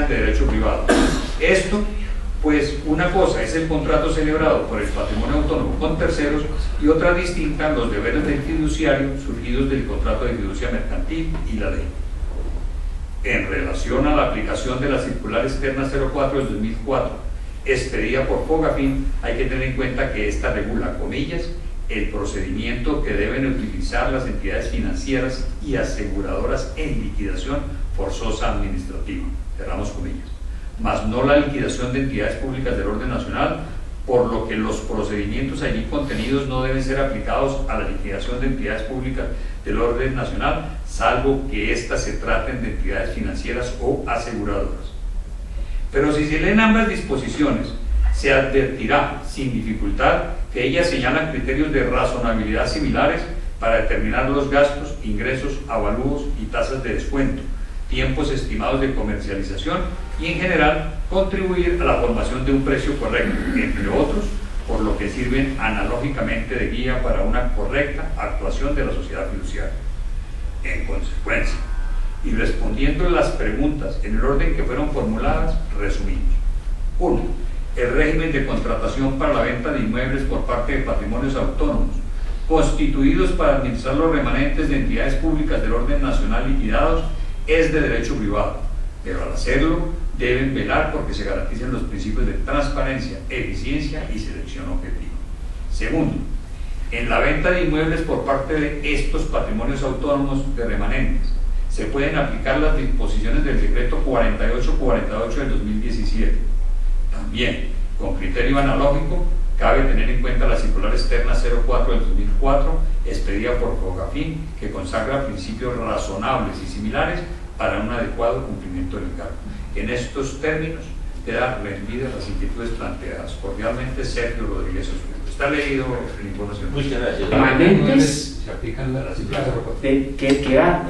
derecho privado. Esto, pues, una cosa es el contrato celebrado por el patrimonio autónomo con terceros y otra distinta los deberes del fiduciario surgidos del contrato de fiducia mercantil y la ley. En relación a la aplicación de la circular externa 04 del 2004, expedida por Fogafín, hay que tener en cuenta que esta regula, comillas, el procedimiento que deben utilizar las entidades financieras y aseguradoras en liquidación forzosa administrativa, cerramos comillas, mas no la liquidación de entidades públicas del orden nacional, por lo que los procedimientos allí contenidos no deben ser aplicados a la liquidación de entidades públicas del orden nacional, salvo que éstas se traten de entidades financieras o aseguradoras. Pero si se leen ambas disposiciones, se advertirá sin dificultad que ellas señalan criterios de razonabilidad similares para determinar los gastos, ingresos, avalúos y tasas de descuento, tiempos estimados de comercialización y en general contribuir a la formación de un precio correcto, entre otros, por lo que sirven analógicamente de guía para una correcta actuación de la sociedad fiduciaria. En consecuencia, y respondiendo las preguntas en el orden que fueron formuladas, resumimos. 1. El régimen de contratación para la venta de inmuebles por parte de patrimonios autónomos constituidos para administrar los remanentes de entidades públicas del orden nacional liquidados es de derecho privado, pero al hacerlo deben velar porque se garanticen los principios de transparencia, eficiencia y selección objetiva. Segundo, en la venta de inmuebles por parte de estos patrimonios autónomos de remanentes, se pueden aplicar las disposiciones del decreto 4848 del 2017. También, con criterio analógico, cabe tener en cuenta la circular externa 04 del 2004, expedida por Fogafín, que consagra principios razonables y similares para un adecuado cumplimiento del encargo. En estos términos quedan rendidas las inquietudes planteadas. Cordialmente, Sergio Rodríguez Osorio. Está leído la información. Muchas gracias. Remanentes Se aplican las circulares 04. que era,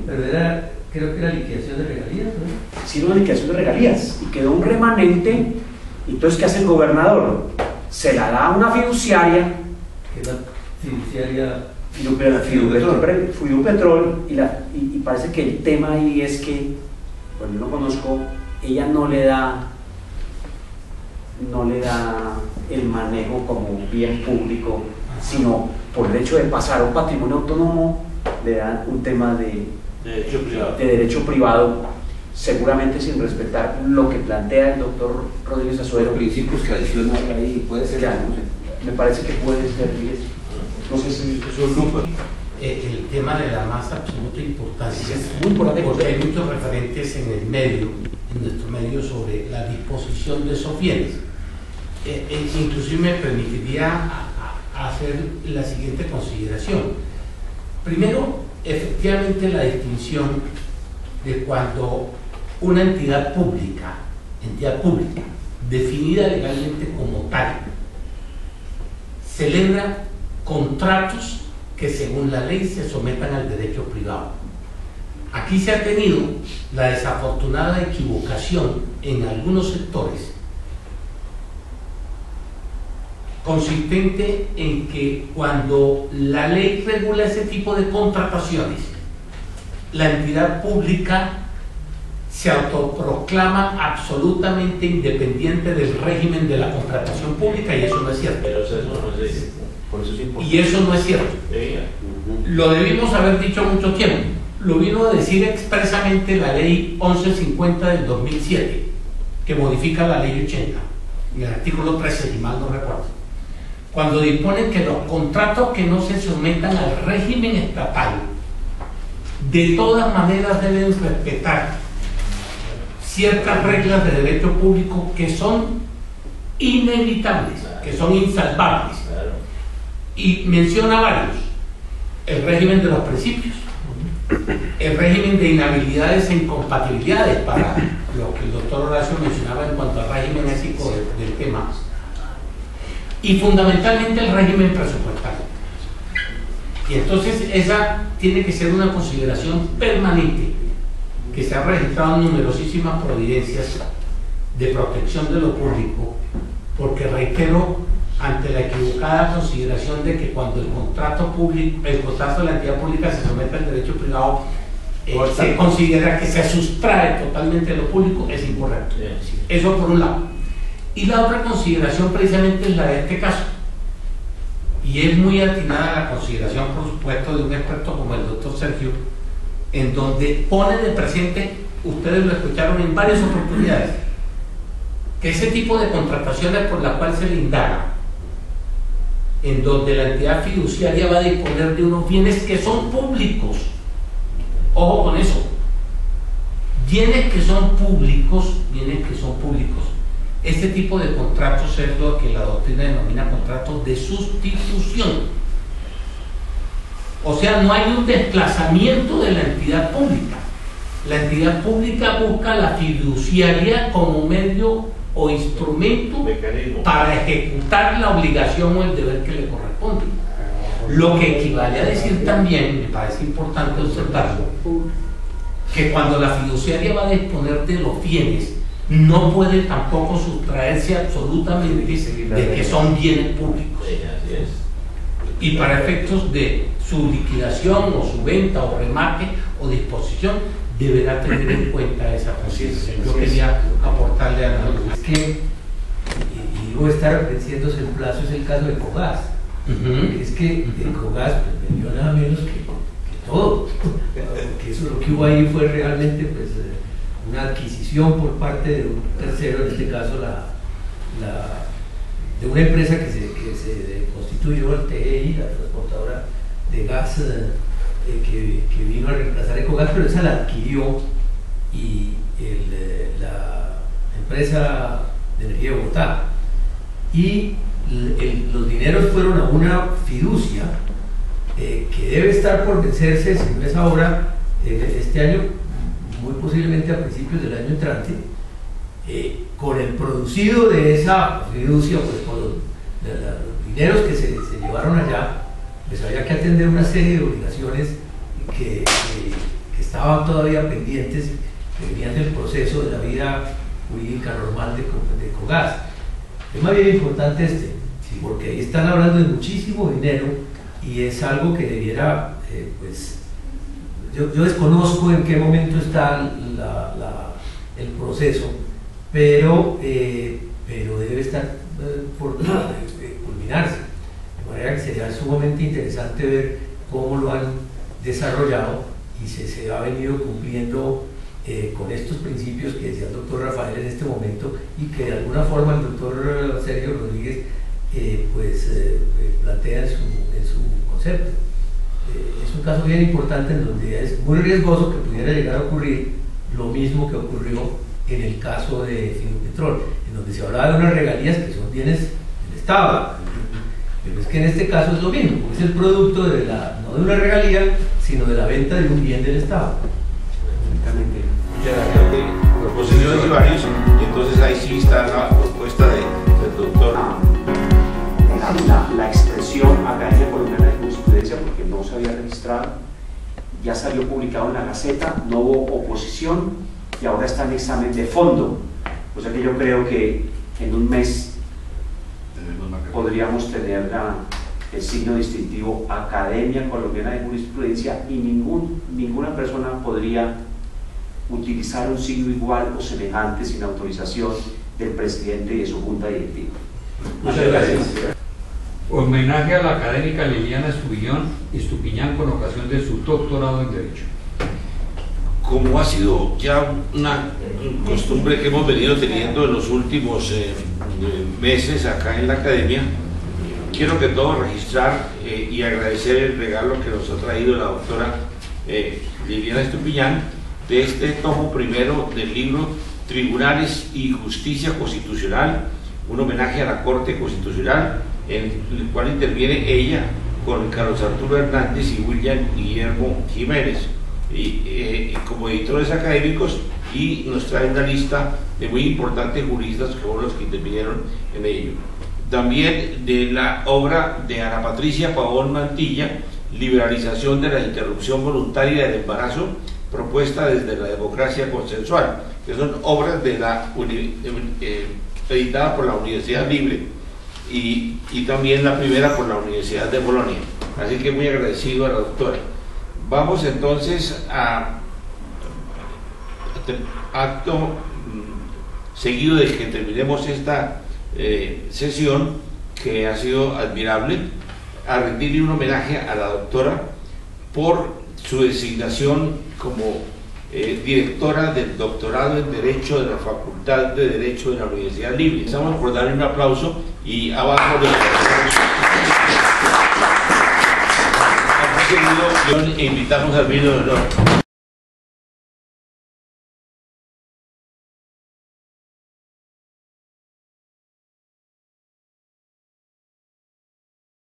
Pero era, creo que era liquidación de regalías, ¿no? sí, una liquidación de regalías, y quedó un remanente. Entonces, ¿qué hace el gobernador? Se la da a una fiduciaria, Que la fiduciaria... Fidupetrol, y parece que el tema ahí es que, bueno, yo no conozco, ella no le da el manejo como bien público, sino por el hecho de pasar a un patrimonio autónomo, le dan un tema de derecho privado, seguramente sin respetar lo que plantea el doctor Rodríguez Azuero. Principios tradicionales ahí, puede ser. Ya, me parece que puede ser, no sé si el tema de la más absoluta importancia, es muy importante, porque hay muchos referentes en el medio, en nuestro medio, sobre la disposición de esos bienes. Inclusive me permitiría hacer la siguiente consideración. Primero, efectivamente, la distinción de cuando una entidad pública, definida legalmente como tal, celebra contratos que según la ley se sometan al derecho privado. Aquí se ha tenido la desafortunada equivocación en algunos sectores, consistente en que cuando la ley regula ese tipo de contrataciones, la entidad pública se autoproclama absolutamente independiente del régimen de la contratación pública, y eso no es cierto. Pero eso no es, por eso es importante. Y eso no es cierto. Lo debimos haber dicho mucho tiempo. Lo vino a decir expresamente la ley 1150 del 2007, que modifica la ley 80, en el artículo 13, si mal no recuerdo, cuando disponen que los contratos que no se sometan al régimen estatal de todas maneras deben respetar ciertas reglas de derecho público que son inevitables, que son insalvables. Y menciona varios: el régimen de los principios, el régimen de inhabilidades e incompatibilidades, para lo que el doctor Horacio mencionaba en cuanto al régimen ético del tema, y fundamentalmente el régimen presupuestario. Y entonces esa tiene que ser una consideración permanente, que se ha registrado en numerosísimas providencias de protección de lo público, porque reitero, ante la equivocada consideración de que cuando el contrato público, el contrato de la entidad pública se somete al derecho privado, se considera que se sustrae totalmente de lo público, es incorrecto. Eso por un lado. Y la otra consideración precisamente es la de este caso, y es muy atinada la consideración, por supuesto, de un experto como el doctor Sergio, en donde pone de presente, ustedes lo escucharon en varias oportunidades, que ese tipo de contrataciones por las cuales se le indaga, en donde la entidad fiduciaria va a disponer de unos bienes que son públicos, ojo con eso, bienes que son públicos, este tipo de contratos es lo que la doctrina denomina contratos de sustitución. O sea, no hay un desplazamiento de la entidad pública. La entidad pública busca la fiduciaria como medio o instrumento para ejecutar la obligación o el deber que le corresponde. Lo que equivale a decir también, me parece importante observarlo, que cuando la fiduciaria va a disponer de los bienes, no puede tampoco sustraerse absolutamente de que son bienes públicos. Y para efectos de su liquidación o su venta o remate o disposición, deberá tener en cuenta esa consideración. Yo quería aportarle a la luz. Es que, y digo, estar venciéndose el plazo, es el caso de Cogás. Es que el Cogás pues, vendió nada menos que todo. Que eso lo que hubo ahí fue realmente pues, una adquisición por parte de un tercero, en este caso de una empresa que se constituyó, el TGI, la transportadora de gas, que vino a reemplazar Ecogas, pero esa la adquirió y la empresa de energía de Bogotá, y los dineros fueron a una fiducia que debe estar por vencerse, si no es ahora, este año, muy posiblemente a principios del año entrante, con el producido de esa fiducia, pues con los dineros que se llevaron allá, pues había que atender una serie de obligaciones que estaban todavía pendientes, que venían del proceso de la vida jurídica normal de Ecogas. Es más bien importante porque ahí están hablando de muchísimo dinero y es algo que debiera, pues, yo desconozco en qué momento está el proceso, pero debe estar por culminarse, de manera que sería sumamente interesante ver cómo lo han desarrollado y se ha venido cumpliendo con estos principios que decía el doctor Rafael en este momento y que de alguna forma el doctor Sergio Rodríguez plantea en su concepto. Es un caso bien importante en donde es muy riesgoso que pudiera llegar a ocurrir lo mismo que ocurrió en el caso de Fidupetrol, en donde se hablaba de unas regalías que son bienes del Estado, pero es que en este caso es lo mismo, es el producto no de una regalía, sino de la venta de un bien del Estado. Muchas gracias. Proposiciones y varios, y entonces ahí sí está la propuesta del doctor. La expresión Academia Colombiana de Jurisprudencia, porque no se había registrado, ya salió publicado en la Gaceta, no hubo oposición y ahora está en examen de fondo, o sea que yo creo que en un mes podríamos tener el signo distintivo Academia Colombiana de Jurisprudencia y ninguna persona podría utilizar un signo igual o semejante sin autorización del presidente y de su junta directiva. Muchas gracias. Homenaje a la académica Liliana Estupiñán con ocasión de su doctorado en Derecho. Como ha sido ya una costumbre que hemos venido teniendo en los últimos meses acá en la academia, quiero que todos registrar y agradecer el regalo que nos ha traído la doctora Liliana Estupiñán de este tomo primero del libro Tribunales y Justicia Constitucional, un homenaje a la Corte Constitucional, en el cual interviene ella con Carlos Arturo Hernández y William Guillermo Jiménez como editores académicos, y nos trae una lista de muy importantes juristas que fueron los que intervinieron en ello. También de la obra de Ana Patricia Pavón Mantilla, Liberalización de la interrupción voluntaria del embarazo, propuesta desde la democracia consensual, que son obras de editada por la Universidad Libre y también la primera por la Universidad de Bolonia. Así que muy agradecido a la doctora. Vamos entonces a acto seguido de que terminemos esta sesión, que ha sido admirable, a rendirle un homenaje a la doctora por su designación como directora del doctorado en Derecho de la Facultad de Derecho de la Universidad Libre. Estamos por darle un aplauso y abajo de invitamos al vino de honor.